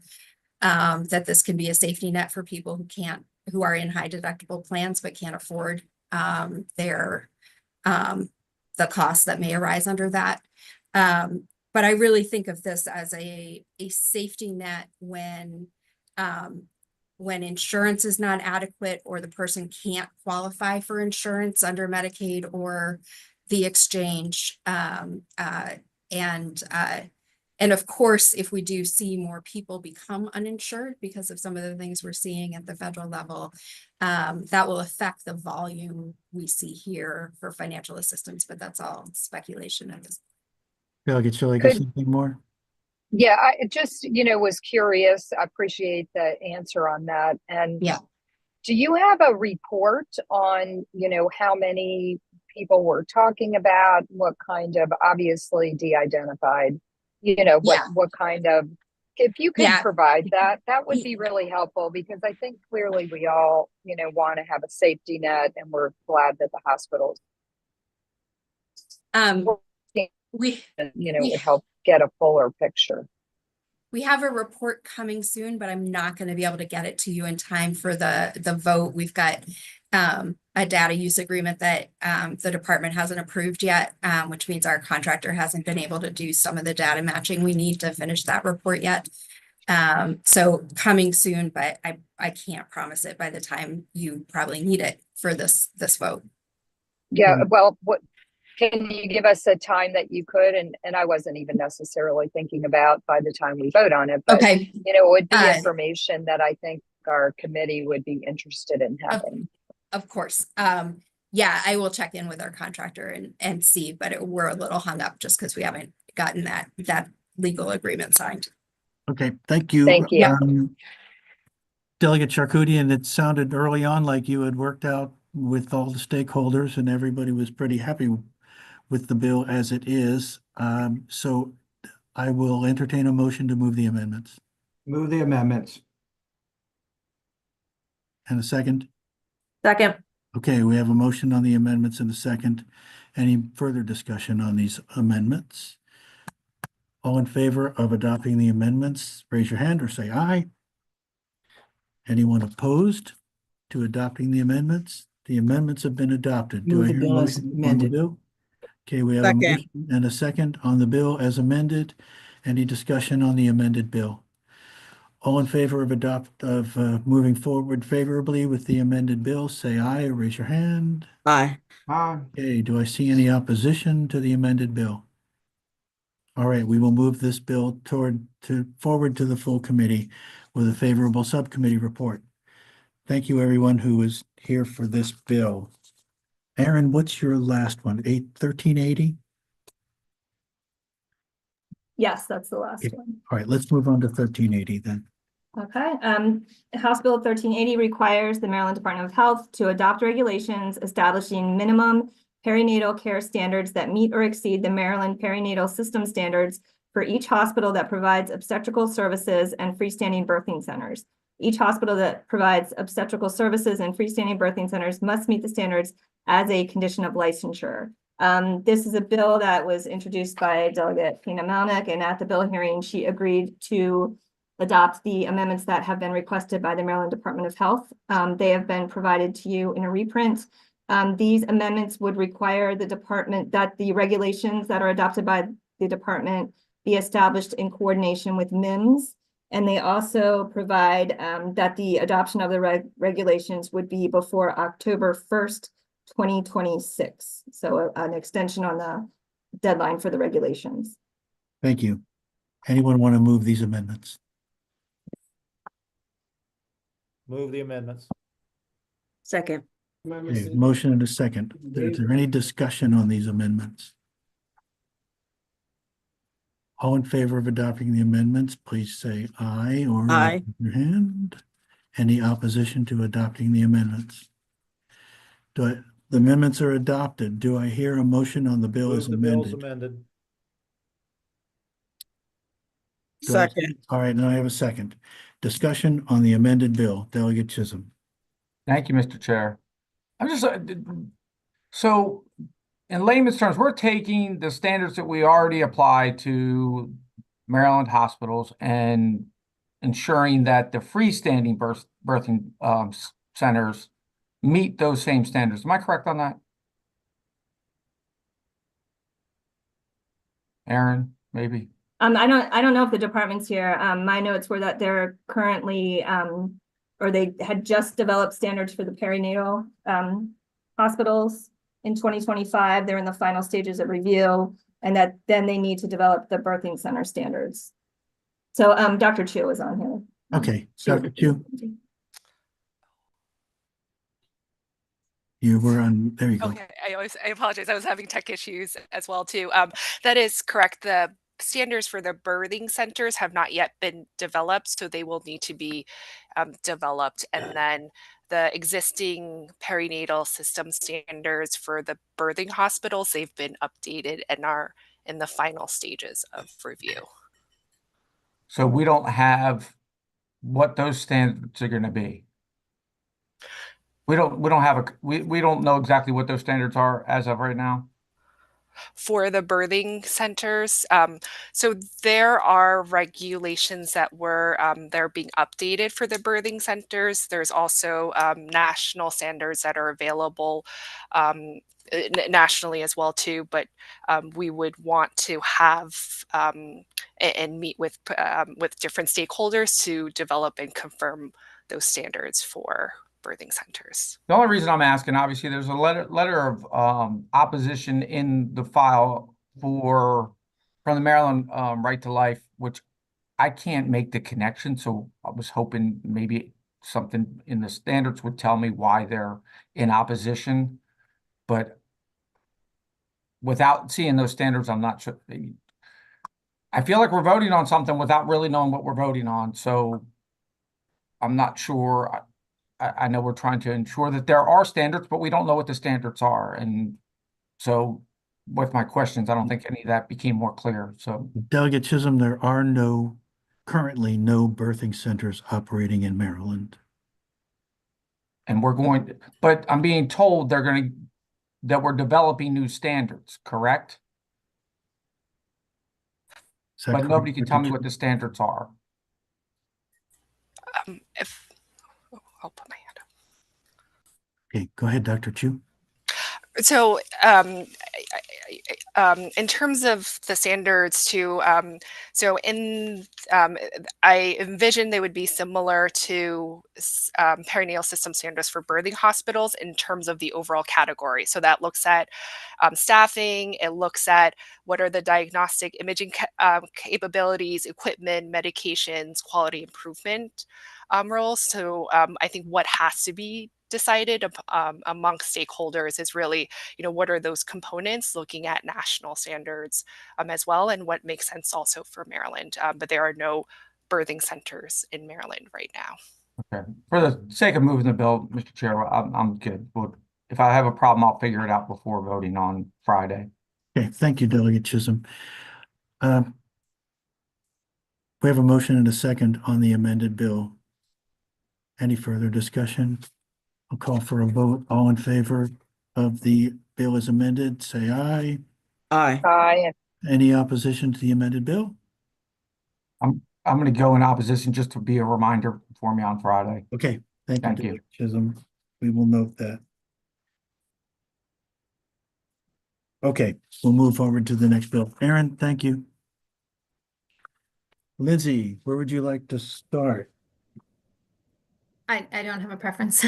that this can be a safety net for people who are in high deductible plans but can't afford the costs that may arise under that. But I really think of this as a safety net when insurance is not adequate or the person can't qualify for insurance under Medicaid or the exchange. And of course, if we do see more people become uninsured because of some of the things we're seeing at the federal level, that will affect the volume we see here for financial assistance, but that's all speculation at this point. Shall I get something more? Yeah, I just, was curious. I appreciate the answer on that. And yeah, do you have a report on, how many people we're talking about? What kind of, obviously de-identified, what kind of, if you could provide that would be really helpful, because I think clearly we all, want to have a safety net, and we're glad that the hospitals would help get a fuller picture. We have a report coming soon, but I'm not going to be able to get it to you in time for the vote. We've got a data use agreement that the department hasn't approved yet, which means our contractor hasn't been able to do some of the data matching we need to finish that report yet. So coming soon, but I can't promise it by the time you probably need it for this vote. Yeah, well, what can you give us a time that you could? And I wasn't even necessarily thinking about by the time we vote on it, but okay. It would be information that I think our committee would be interested in having. Of course. Yeah, I will check in with our contractor and see, but we're a little hung up just because we haven't gotten that legal agreement signed. Okay, thank you. Thank you. Delegate Charkoudian, it sounded early on like you had worked out with all the stakeholders and everybody was pretty happy with the bill as it is. So I will entertain a motion to move the amendments. Move the amendments. And a second? Second. Okay, we have a motion on the amendments and a second. Any further discussion on these amendments? All in favor of adopting the amendments, raise your hand or say aye. Anyone opposed to adopting the amendments? The amendments have been adopted. Do Move I the hear a bill as motion on the amended. bill? Okay, we have a Second. motion and a second on the bill as amended. Any discussion on the amended bill? All in favor of moving forward favorably with the amended bill, say aye or raise your hand. Aye. Okay, do I see any opposition to the amended bill? All right, we will move this bill forward to the full committee with a favorable subcommittee report. Thank you, everyone who was here for this bill. Aaron, what's your last one? 1380? Yes, that's the last Okay. one. All right, let's move on to 1380 then. Okay, House Bill 1380 requires the Maryland Department of Health to adopt regulations establishing minimum perinatal care standards that meet or exceed the Maryland perinatal system standards for each hospital that provides obstetrical services and freestanding birthing centers. Each hospital that provides obstetrical services and freestanding birthing centers must meet the standards as a condition of licensure. This is a bill that was introduced by Delegate Pina Melnick, and at the bill hearing, she agreed to adopt the amendments that have been requested by the Maryland Department of Health. They have been provided to you in a reprint. These amendments would require the department that the regulations that are adopted by the department be established in coordination with MIMS. And they also provide that the adoption of the regulations would be before October 1st, 2026. So an extension on the deadline for the regulations. Thank you. Anyone want to move these amendments? Move the amendments. Second. Okay, motion and a second. Is there any discussion on these amendments? All in favor of adopting the amendments, please say aye or Aye. raise your hand. Any opposition to adopting the amendments? The amendments are adopted. Do I hear a motion on the bill as Move the bill as amended? amended. Second. All right, now I have a second. Discussion on the amended bill. Delegate Chisholm. Thank you, Mr. Chair. I'm just, so in layman's terms, we're taking the standards that we already apply to Maryland hospitals and ensuring that the freestanding birthing centers meet those same standards. Am I correct on that? Aaron, maybe? I don't know if the department's here. My notes were that they're currently, or they had just developed standards for the perinatal hospitals in 2025. They're in the final stages of review, and that then they need to develop the birthing center standards. So Dr. Chu is on here. Okay, Dr. Chu. You were on, there you go. Okay, I apologize. I was having tech issues as well too. That is correct. The standards for the birthing centers have not yet been developed, so they will need to be developed. And then the existing perinatal system standards for the birthing hospitals, they've been updated and are in the final stages of review. So we don't have what those standards are going to be. We don't have we don't know exactly what those standards are as of right now. For the birthing centers, so there are regulations that were they're being updated for the birthing centers. There's also national standards that are available nationally as well too, but we would want to have and meet with different stakeholders to develop and confirm those standards for birthing centers. The only reason I'm asking, obviously, there's a letter of opposition in the file from the Maryland Right to Life, which I can't make the connection. So I was hoping maybe something in the standards would tell me why they're in opposition. But without seeing those standards, I'm not sure. I feel like we're voting on something without really knowing what we're voting on. So I'm not sure. I know we're trying to ensure that there are standards, but we don't know what the standards are. And so with my questions, I don't think any of that became more clear. So Delegate Chisholm, there are currently no birthing centers operating in Maryland. And but I'm being told that we're developing new standards, correct? But nobody can tell me what the standards are. I'll put my hand up. Okay, go ahead, Dr. Chu. So in terms of the standards to, I envision they would be similar to perinatal system standards for birthing hospitals in terms of the overall category. So that looks at staffing, it looks at what are the diagnostic imaging capabilities, equipment, medications, quality improvement roles. So I think what has to be decided among stakeholders is really, what are those components, looking at national standards as well, and what makes sense also for Maryland. But there are no birthing centers in Maryland right now. Okay. For the sake of moving the bill, Mr. Chair, I'm good. If I have a problem, I'll figure it out before voting on Friday. Okay, thank you, Delegate Chisholm. We have a motion and a second on the amended bill. Any further discussion? I'll call for a vote. All in favor of the bill as amended, say aye. Aye. Aye. Any opposition to the amended bill? I'm going to go in opposition just to be a reminder for me on Friday. Okay, thank you, Thank you. Delegate Chisholm. We will note that. Okay, we'll move forward to the next bill. Aaron, thank you. Lindsay, where would you like to start? I don't have a preference.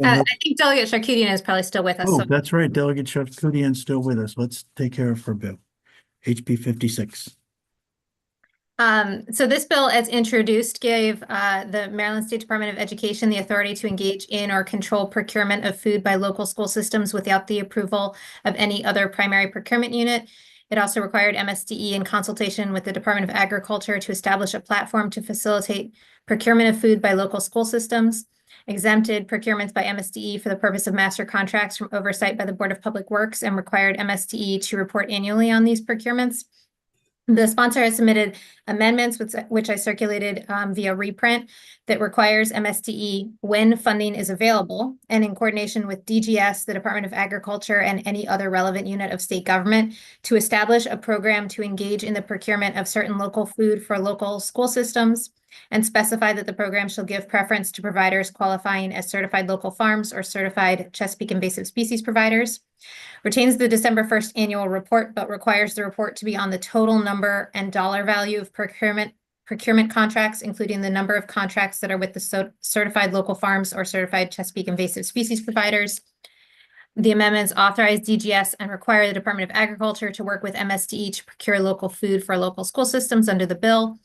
I think Delegate Charkoudian is probably still with us. Oh, So that's right. Delegate Charkoudian still with us. Let's take care of her bill. HB 56. So this bill, as introduced, gave the Maryland State Department of Education the authority to engage in or control procurement of food by local school systems without the approval of any other primary procurement unit. It also required MSDE in consultation with the Department of Agriculture to establish a platform to facilitate procurement of food by local school systems, exempted procurements by MSDE for the purpose of master contracts from oversight by the Board of Public Works, and required MSDE to report annually on these procurements. The sponsor has submitted amendments, which I circulated via reprint, that requires MSDE, when funding is available, and in coordination with DGS, the Department of Agriculture, and any other relevant unit of state government, to establish a program to engage in the procurement of certain local food for local school systems, and specify that the program shall give preference to providers qualifying as certified local farms or certified Chesapeake invasive species providers. Retains the December 1st annual report, but requires the report to be on the total number and dollar value of procurement contracts, including the number of contracts that are with the certified local farms or certified Chesapeake invasive species providers. The amendments authorize DGS and require the Department of Agriculture to work with MSDE to procure local food for local school systems under the bill.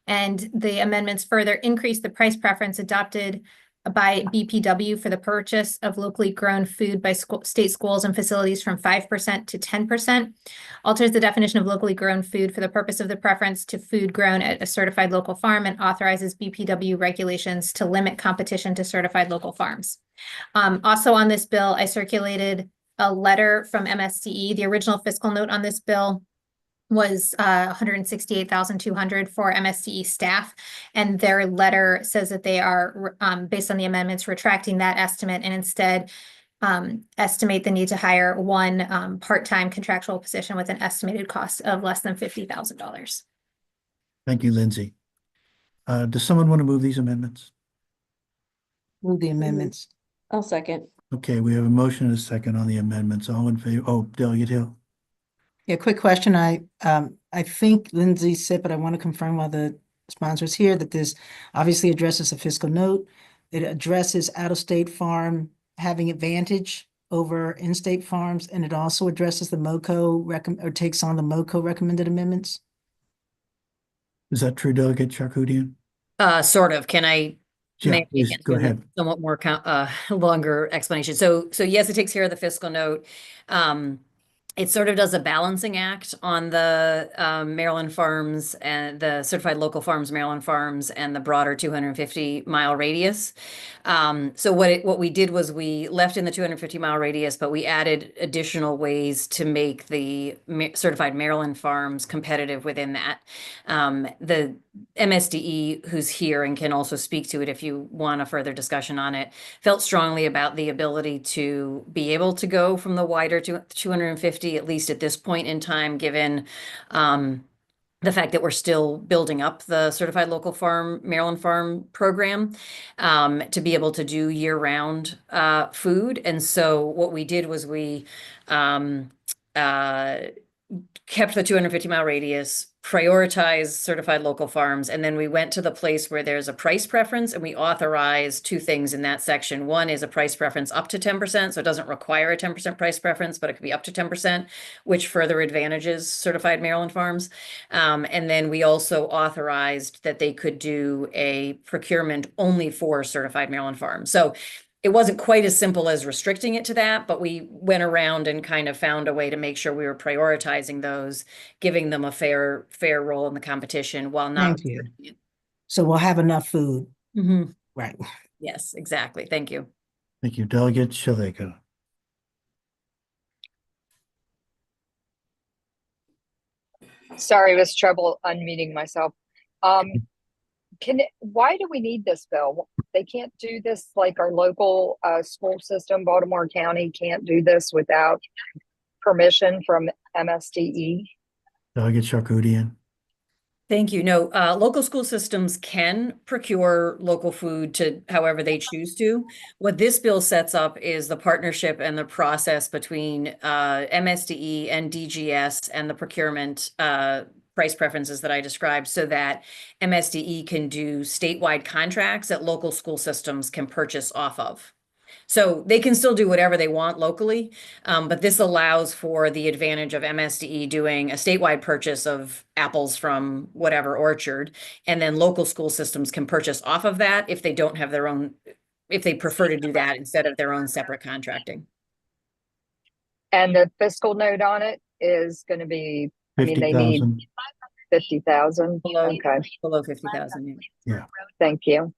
And the amendments further increase the price preference adopted by BPW for the purchase of locally grown food by state schools and facilities from 5% to 10%, alters the definition of locally grown food for the purpose of the preference to food grown at a certified local farm, and authorizes BPW regulations to limit competition to certified local farms. Also on this bill, I circulated a letter from MSDE. The original fiscal note on this bill was $168,200 for MSDE staff, and their letter says that they are, based on the amendments, retracting that estimate and instead estimate the need to hire one part-time contractual position with an estimated cost of less than $50,000. Thank you, Lindsay. Does someone want to move these amendments? Move the amendments. I'll second. Okay, we have a motion and a second on the amendments. All in favor? Oh, Delegate Hill. Yeah, quick question. I think Lindsay said, but I want to confirm while the sponsor's here, that this obviously addresses a fiscal note. It addresses out-of-state farm having advantage over in-state farms, and it also addresses the MoCo or takes on the MoCo recommended amendments. Is that true, Delegate Charkoudian? Sort of. Can I Yeah, make please go ahead. somewhat more longer explanation? So yes, it takes care of the fiscal note. It sort of does a balancing act on the Maryland farms and the certified local farms, Maryland farms, and the broader 250-mile radius. So what we did was we left in the 250-mile radius, but we added additional ways to make the certified Maryland farms competitive within that. The MSDE, who's here and can also speak to it if you want a further discussion on it, felt strongly about the ability to be able to go from the wider 250, at least at this point in time, given the fact that we're still building up the certified local farm, Maryland farm program, to be able to do year-round food. And so what we did was we kept the 250-mile radius, prioritized certified local farms, and then we went to the place where there's a price preference, and we authorized two things in that section. One is a price preference up to 10%, so it doesn't require a 10% price preference, but it could be up to 10%, which further advantages certified Maryland farms. And then we also authorized that they could do a procurement only for certified Maryland farms. So it wasn't quite as simple as restricting it to that, but we went around and kind of found a way to make sure we were prioritizing those, giving them a fair role in the competition while not. Thank you. So we'll have enough food. Mhm. Right. Yes, exactly. Thank you. Thank you. Delegate Shaleka. Sorry, I was trouble unmuting myself. Why do we need this bill? They can't do this like our local school system, Baltimore County can't do this without permission from MSDE. Delegate Sharkoudian. Thank you. No, local school systems can procure local food to however they choose to. What this bill sets up is the partnership and the process between MSDE and DGS and the procurement price preferences that I described so that MSDE can do statewide contracts that local school systems can purchase off of. So they can still do whatever they want locally, but this allows for the advantage of MSDE doing a statewide purchase of apples from whatever orchard, and then local school systems can purchase off of that if they don't have their own, if they prefer to do that instead of their own separate contracting. And the fiscal note on it is going to be, I mean, they need 50,000. Okay. Below 50,000. Yeah. Thank you.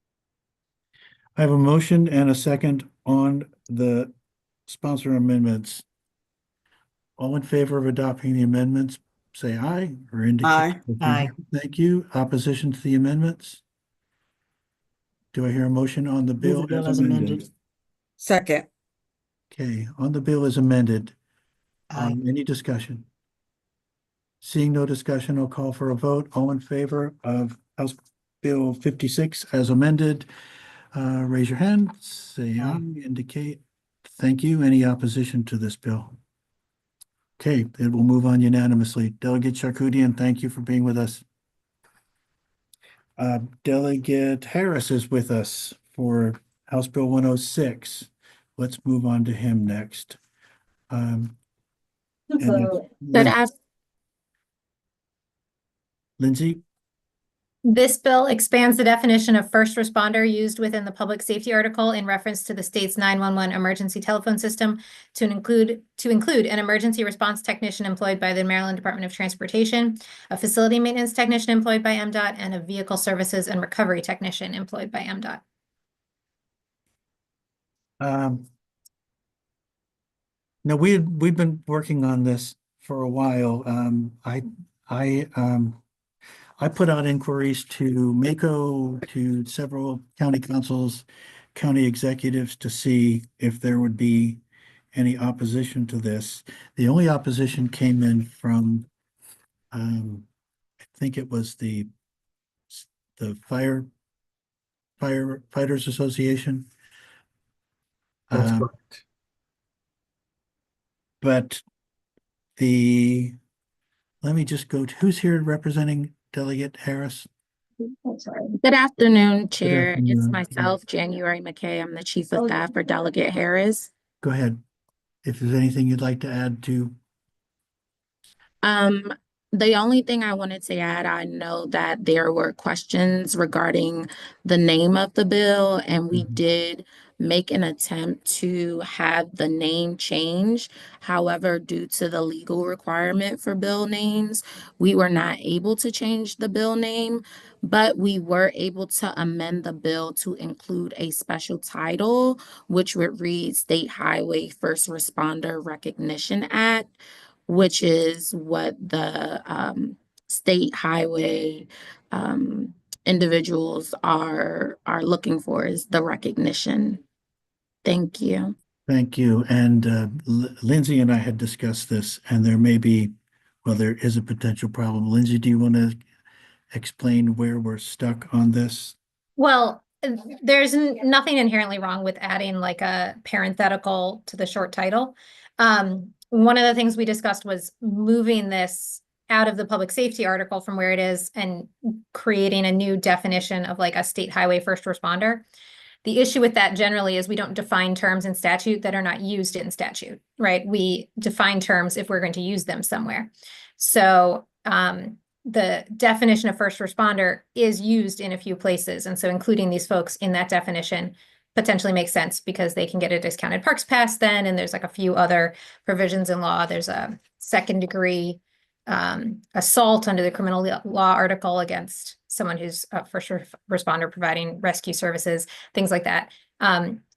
I have a motion and a second on the sponsor amendments. All in favor of adopting the amendments, say aye or indicate. Aye. Aye. Thank you. Opposition to the amendments? Do I hear a motion on the bill as amended? Second. Okay, on the bill as amended. Aye. Any discussion? Seeing no discussion, I'll call for a vote. All in favor of House Bill 56 as amended, raise your hand, say aye, indicate. Thank you. Any opposition to this bill? Okay, it will move on unanimously. Delegate Sharkoudian, thank you for being with us. Delegate Harris is with us for House Bill 106. Let's move on to him next. Lindsay? This bill expands the definition of first responder used within the public safety article in reference to the state's 911 emergency telephone system to include an emergency response technician employed by the Maryland Department of Transportation, a facility maintenance technician employed by MDOT, and a vehicle services and recovery technician employed by MDOT. No, we've been working on this for a while. I put out inquiries to MACO, to several county councils, county executives to see if there would be any opposition to this. The only opposition came in from, I think it was the Firefighters Association. That's correct. But let me just go to, who's here representing Delegate Harris? Good afternoon, Chair. It's afternoon. myself, January McKay. I'm the Chief of Staff for Delegate Harris. Go ahead. If there's anything you'd like to add to. The only thing I wanted to add, I know that there were questions regarding the name of the bill, and we did make an attempt to have the name change. However, due to the legal requirement for bill names, we were not able to change the bill name, but we were able to amend the bill to include a special title, which would read State Highway First Responder Recognition Act, which is what the state highway individuals are looking for, is the recognition. Thank you. Thank you. And Lindsay and I had discussed this, and there may be, well, there is a potential problem. Lindsay, do you want to explain where we're stuck on this? Well, there's nothing inherently wrong with adding like a parenthetical to the short title. One of the things we discussed was moving this out of the public safety article from where it is and creating a new definition of like a state highway first responder. The issue with that generally is we don't define terms in statute that are not used in statute, right? We define terms if we're going to use them somewhere. So the definition of first responder is used in a few places. And so including these folks in that definition potentially makes sense because they can get a discounted parks pass then, and there's like a few other provisions in law. There's a second degree assault under the criminal law article against someone who's a first responder providing rescue services, things like that.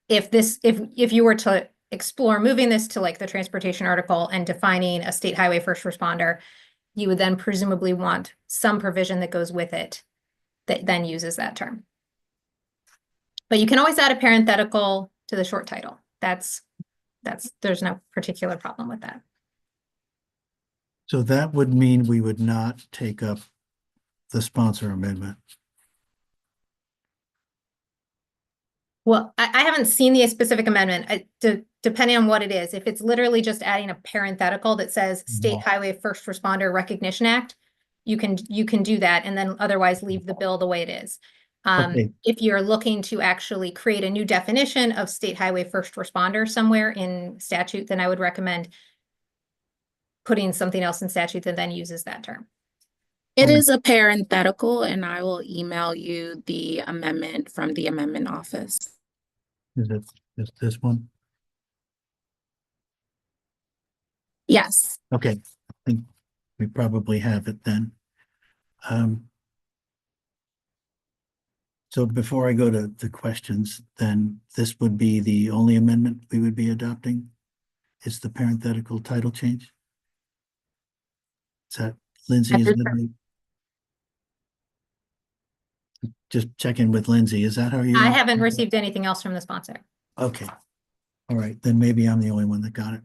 If you were to explore moving this to like the transportation article and defining a state highway first responder, you would then presumably want some provision that goes with it that then uses that term. But you can always add a parenthetical to the short title. There's no particular problem with that. So that would mean we would not take up the sponsor amendment. Well, I haven't seen the specific amendment, depending on what it is. If it's literally just adding a parenthetical that says State Highway First Responder Recognition Act, you can do that and then otherwise leave the bill the way it is. Okay. If you're looking to actually create a new definition of State Highway First Responder somewhere in statute, then I would recommend putting something else in statute that then uses that term. It is a parenthetical, and I will email you the amendment from the amendment office. Is this one? Yes. Okay, I think we probably have it then. So before I go to the questions, then this would be the only amendment we would be adopting? Is the parenthetical title change? Is that, Lindsay, is that, just check in with Lindsay, is that how you? I haven't received anything else from the sponsor. Okay, all right, then maybe I'm the only one that got it.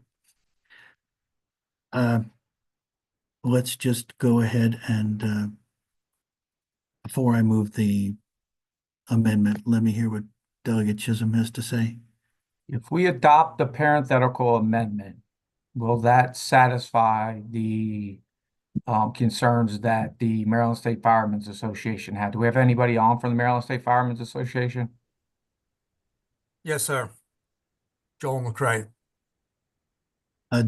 Let's just go ahead and before I move the amendment, let me hear what Delegate Chisholm has to say. If we adopt the parenthetical amendment, will that satisfy the concerns that the Maryland State Firemen's Association had? Do we have anybody on from the Maryland State Firemen's Association? Yes, sir. Joel McCray.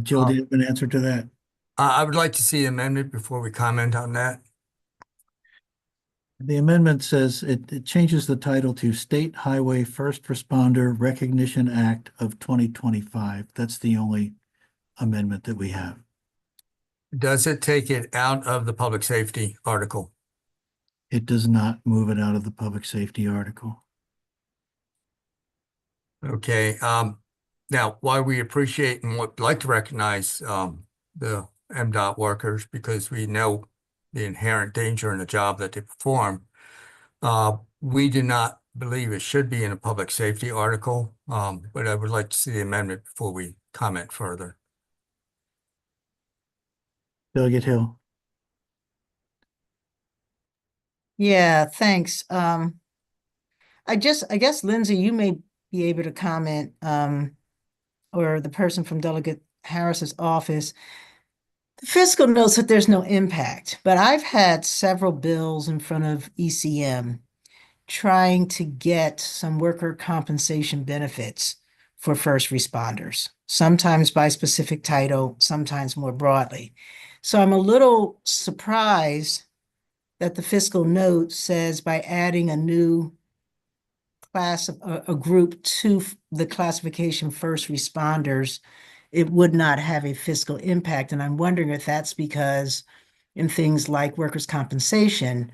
Joe, do you have an answer to that? I would like to see the amendment before we comment on that. The amendment says it changes the title to State Highway First Responder Recognition Act of 2025. That's the only amendment that we have. Does it take it out of the public safety article? It does not move it out of the public safety article. Okay. Now, while we appreciate and would like to recognize the MDOT workers because we know the inherent danger in the job that they perform, we do not believe it should be in a public safety article, but I would like to see the amendment before we comment further. Delegate Hill. Yeah, thanks. I guess Lindsay, you may be able to comment, or the person from Delegate Harris's office. The fiscal notes that there's no impact, but I've had several bills in front of ECM trying to get some worker compensation benefits for first responders, sometimes by specific title, sometimes more broadly. So I'm a little surprised that the fiscal note says by adding a new class of a group to the classification first responders, it would not have a fiscal impact. And I'm wondering if that's because in things like workers' compensation,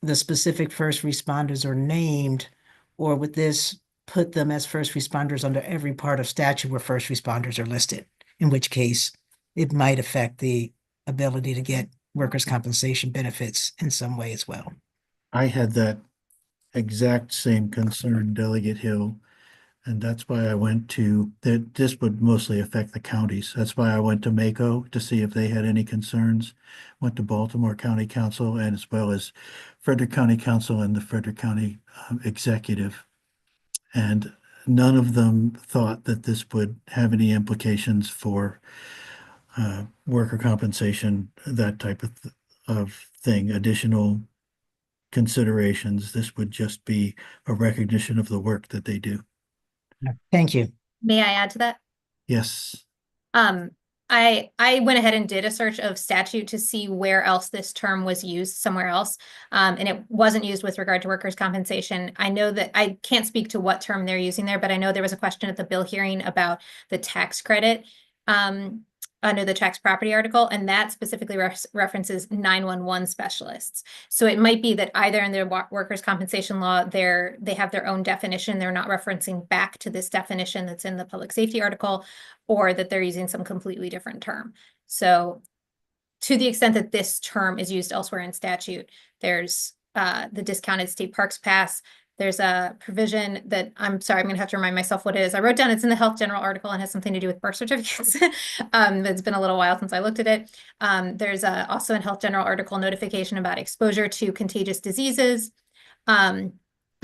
the specific first responders are named, or would this put them as first responders under every part of statute where first responders are listed, in which case it might affect the ability to get workers' compensation benefits in some way as well. I had that exact same concern, Delegate Hill, and that's why I went to, that this would mostly affect the counties. That's why I went to MACO to see if they had any concerns, went to Baltimore County Council, and as well as Frederick County Council and the Frederick County Executive. And none of them thought that this would have any implications for worker compensation, that type of thing, additional considerations. This would just be a recognition of the work that they do. Thank you. May I add to that? Yes. I went ahead and did a search of statute to see where else this term was used somewhere else. And it wasn't used with regard to workers' compensation. I know that I can't speak to what term they're using there, but I know there was a question at the bill hearing about the tax credit under the tax property article, and that specifically references 911 specialists. So it might be that either in their workers' compensation law, they have their own definition. They're not referencing back to this definition that's in the public safety article, or that they're using some completely different term. So to the extent that this term is used elsewhere in statute, there's the discounted state parks pass. There's a provision that, I'm sorry, I'm gonna have to remind myself what it is. I wrote down it's in the health general article and has something to do with birth certificates. It's been a little while since I looked at it. There's also in health general article notification about exposure to contagious diseases. A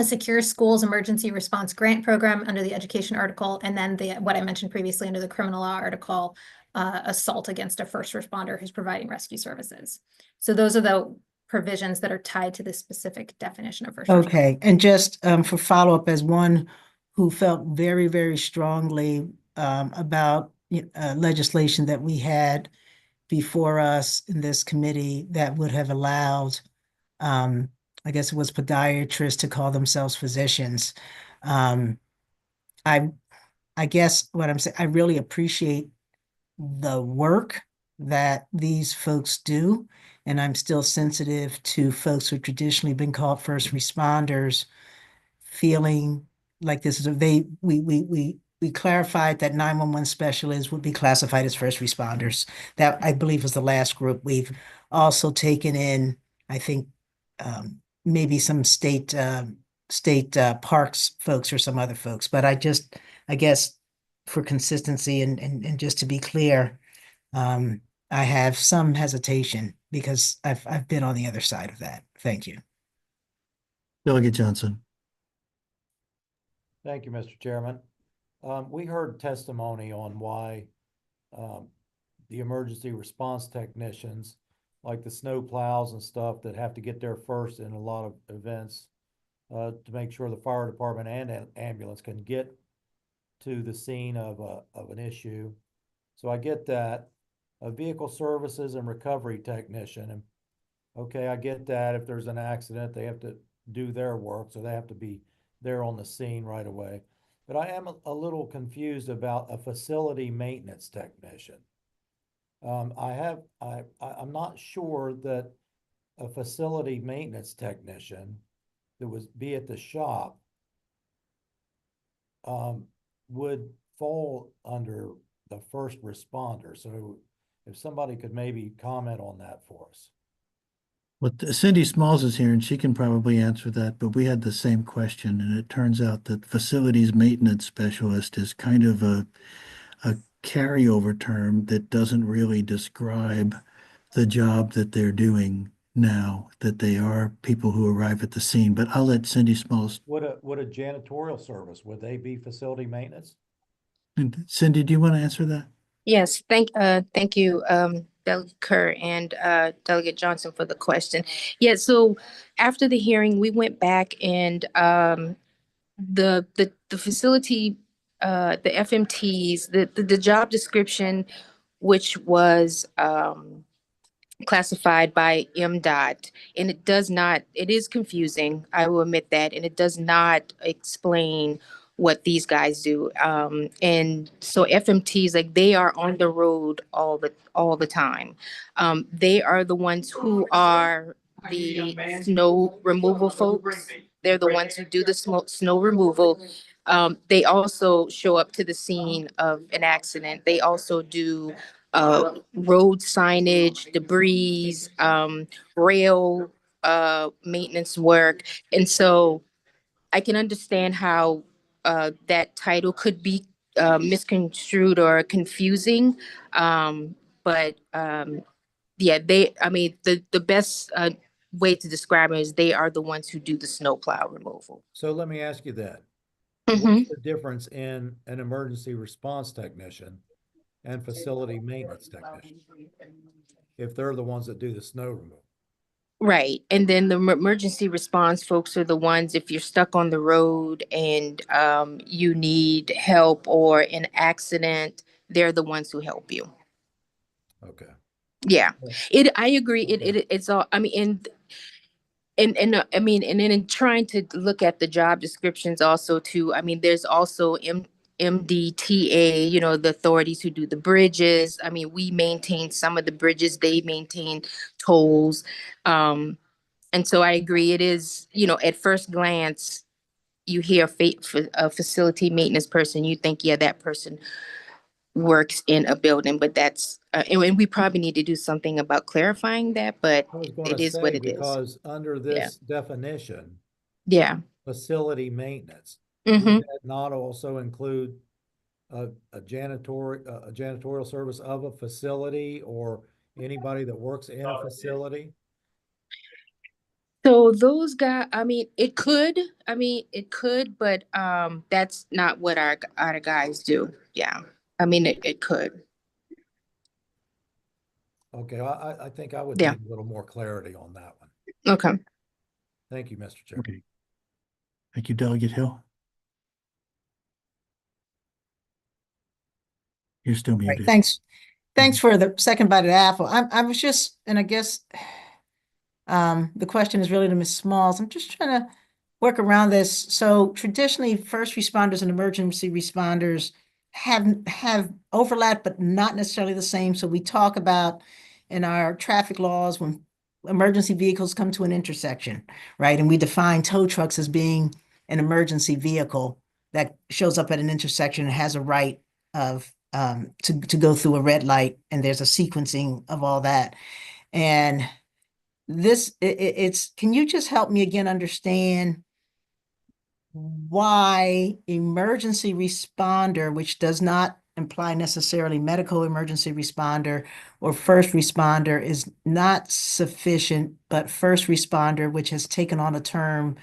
secure schools emergency response grant program under the education article, and then what I mentioned previously under the criminal law article, assault against a first responder who's providing rescue services. So those are the provisions that are tied to this specific definition of first responder. Okay, and just for follow-up, as one who felt very, very strongly about legislation that we had before us in this committee that would have allowed, I guess it was podiatrists to call themselves physicians. I guess what I'm saying, I really appreciate the work that these folks do. And I'm still sensitive to folks who've traditionally been called first responders, feeling like this is we clarified that 911 specialists would be classified as first responders. That, I believe, was the last group. We've also taken in, I think, maybe some state parks folks or some other folks. But I guess for consistency and just to be clear, I have some hesitation because I've been on the other side of that. Thank you. Delegate Johnson. Thank you, Mr. Chairman. We heard testimony on why the emergency response technicians, like the snow plows and stuff that have to get there first in a lot of events to make sure the fire department and ambulance can get to the scene of an issue. So I get that. A vehicle services and recovery technician, and okay, I get that. If there's an accident, they have to do their work, so they have to be there on the scene right away. But I am a little confused about a facility maintenance technician. I'm not sure that a facility maintenance technician that would be at the shop would fall under the first responder. So if somebody could maybe comment on that for us. Well, Cindy Smalls is here and she can probably answer that, but we had the same question, and it turns out that facilities maintenance specialist is kind of a carryover term that doesn't really describe the job that they're doing now, that they are people who arrive at the scene. But I'll let Cindy Smalls. Would a janitorial service, would they be facility maintenance? And Cindy, do you want to answer that? Yes, thank you, Delegate Kerr and Delegate Johnson for the question. Yeah, so after the hearing, we went back and the facility, the FMTs, the job description, which was classified by MDOT, and it is confusing, I will admit that, and it does not explain what these guys do. And so FMTs, like, they are on the road all the time. They are the ones who are the snow removal folks. They're the ones who do the snow removal. They also show up to the scene of an accident. They also do road signage, debris, rail maintenance work. And so I can understand how that title could be misconstrued or confusing. But yeah, the best way to describe it is they are the ones who do the snowplow removal. So let me ask you that. Mhm. What's the difference in an emergency response technician and facility maintenance technician, if they're the ones that do the snow removal? Right. And then the emergency response folks are the ones, if you're stuck on the road and you need help or an accident, they're the ones who help you. Okay. Yeah, I agree. Okay. It's all, I mean, I mean, and then in trying to look at the job descriptions also too, I mean, there's also MDTA, you know, the authorities who do the bridges. I mean, we maintain some of the bridges, they maintain tolls. And so I agree, it is, you know, at first glance, you hear a facility maintenance person, you think, yeah, that person works in a building, but that's, and we probably need to do something about clarifying that, but I was going it to is what say, it is. because under Yeah. this definition, Yeah. facility maintenance, Mm-hmm. would that not also include a janitorial service of a facility, or anybody that works in a facility? So those guys, it could, but that's not what our guys do. Yeah. I mean, it could. Okay, I think I would Yeah. need a little more clarity on that one. Okay. Thank you, Mr. Chair. Okay. Thank you, Delegate Hill. You're still Right, muted. thanks for the second bite of the apple. I was just, and I guess the question is really to Ms. Smalls. I'm just trying to work around this. So traditionally, first responders and emergency responders have overlap, but not necessarily the same. So we talk about in our traffic laws when emergency vehicles come to an intersection, right? And we define tow trucks as being an emergency vehicle that shows up at an intersection and has a right of to go through a red light, and there's a sequencing of all that. And it's, can you just help me again understand why emergency responder, which does not imply necessarily medical emergency responder or first responder, is not sufficient, but first responder, which has taken on a term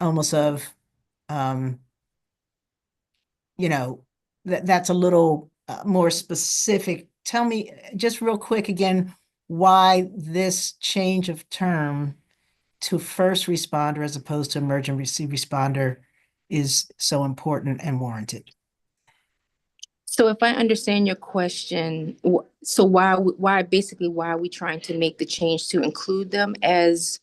almost of, you know, that's a little more specific. Tell me just real quick again, why this change of term to first responder as opposed to emergency responder is so important and warranted. So if I understand your question, so why are we trying to make the change to include them as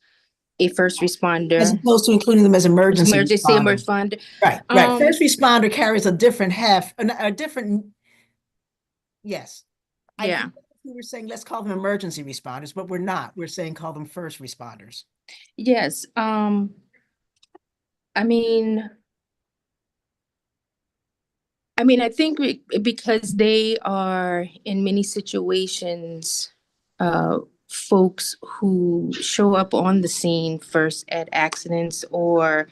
a first responder? As opposed to including them as emergency responders. responder. Right, right. First responder carries a different a different, yes. Yeah. We were saying, let's call them emergency responders, but we're not. We're saying call them first responders. Yes. I mean, I think because they are in many situations, folks who show up on the scene first at accidents, or,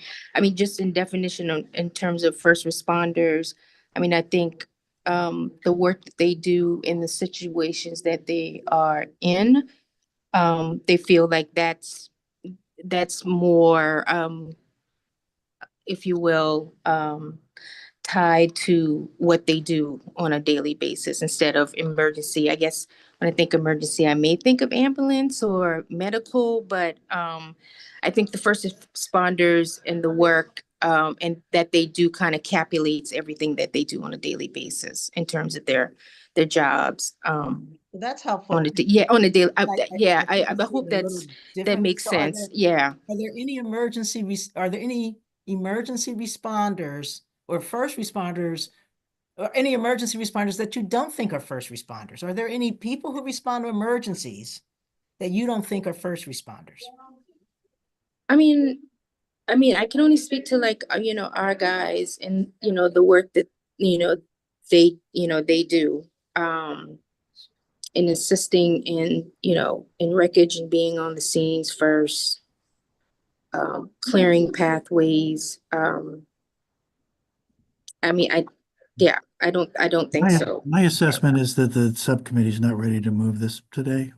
just in definition in terms of first responders. I think the work that they do in the situations that they are in, they feel like that's more, if you will, tied to what they do on a daily basis instead of emergency. I guess when I think emergency, I may think of ambulance or medical, but I think the first responders and the work and that they do kind of capulates everything that they do on a daily basis in terms of their jobs. Well, that's helpful. On a daily. I hope that makes sense. Yeah. Are there any emergency responders or first responders or any emergency responders that you don't think are first responders? Are there any people who respond to emergencies that you don't think are first responders? I can only speak to our guys and, the work that, they do, in assisting in wreckage and being on the scenes first, clearing pathways. I don't think so. My assessment is that the subcommittee is not ready to move this today.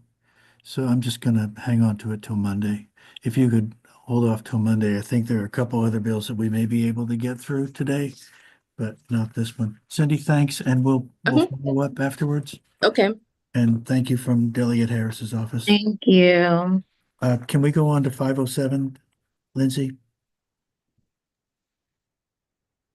So I'm just gonna hang on to it till Monday. If you could hold off till Monday, I think there are a couple other bills that we may be able to get through today, but not this one. Cindy, thanks, and we'll follow up afterwards. Okay. And thank you from Delegate Harris's office. Thank you. Can we go on to 507, Lindsay?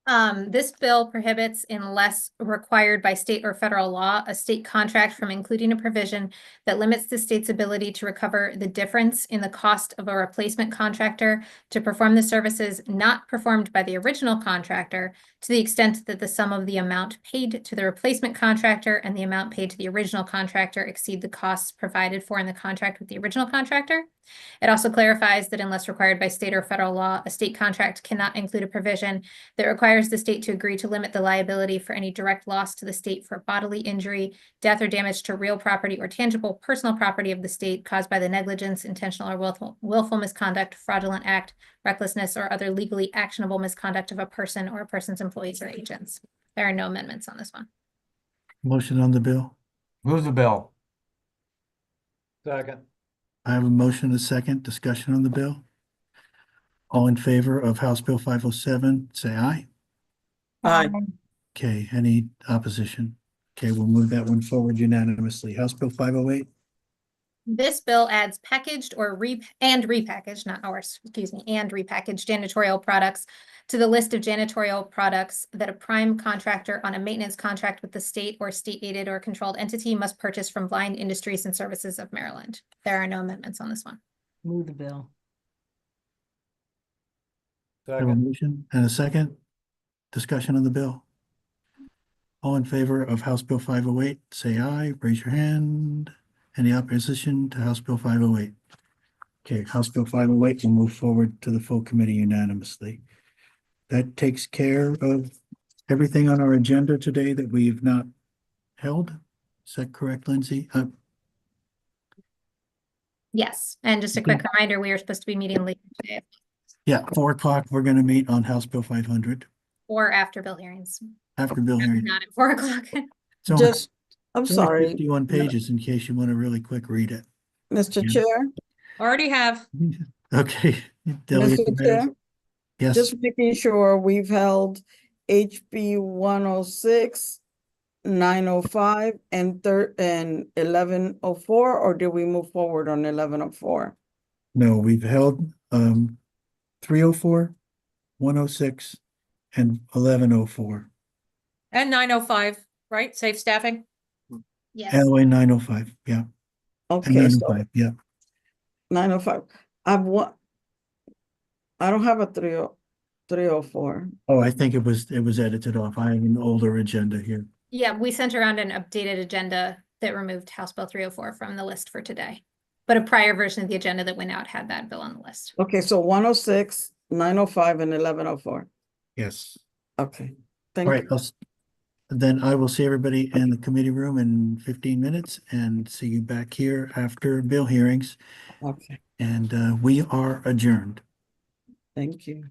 This bill prohibits, unless required by state or federal law, a state contract from including a provision that limits the state's ability to recover the difference in the cost of a replacement contractor to perform the services not performed by the original contractor, to the extent that the sum of the amount paid to the replacement contractor and the amount paid to the original contractor exceed the costs provided for in the contract with the original contractor. It also clarifies that unless required by state or federal law, a state contract cannot include a provision that requires the state to agree to limit the liability for any direct loss to the state for bodily injury, death, or damage to real property or tangible personal property of the state caused by the negligence, intentional or willful misconduct, fraudulent act, recklessness, or other legally actionable misconduct of a person or a person's employees or agents. There are no amendments on this one. Motion on the bill. Move the bill. Second. I have a motion and a second. Discussion on the bill. All in favor of House Bill 507, say aye. Aye. Okay, any opposition? Okay, we'll move that one forward unanimously. House Bill 508. This bill adds packaged or repackaged, not ours, excuse me, and repackaged janitorial products to the list of janitorial products that a prime contractor on a maintenance contract with the state or state-aided or controlled entity must purchase from Blind Industries and Services of Maryland. There are no amendments on this one. Move the bill. I have a Second. motion and a second. Discussion on the bill. All in favor of House Bill 508, say aye. Raise your hand. Any opposition to House Bill 508? Okay, House Bill 508 will move forward to the full committee unanimously. That takes care of everything on our agenda today that we've not held. Is that correct, Lindsay? Yes, and just a quick reminder, we are supposed to be meeting later today Yeah, 4 o'clock, we're going to meet on House Bill 500 or after bill hearings. after bill hearing. Not at 4 o'clock. It's only- Just, I'm it's only sorry, 51 pages in case you want to really quick read it. Mr. Yeah. Chair, Already have. Okay. Delegate Mr. Ramirez? Chair, Yes, just making sure we've held HB 106, 905, and 1104, or did we move forward on 1104? no, we've held 304, 106, and 1104. And 905, right? Safe staffing? Yes. LA 905, yeah. And Okay, so 905, yeah. 905. I don't have a 304. Oh, I think it was edited off. I have an older agenda here. Yeah, we sent around an updated agenda that removed House Bill 304 from the list for today. But a prior version of the agenda that went out had that bill on the list. Okay, so 106, 905, and 1104. Yes. Okay, All thank right, you. then I will see everybody in the committee room in 15 minutes and see you back here after bill hearings. Okay, And we are adjourned. thank you.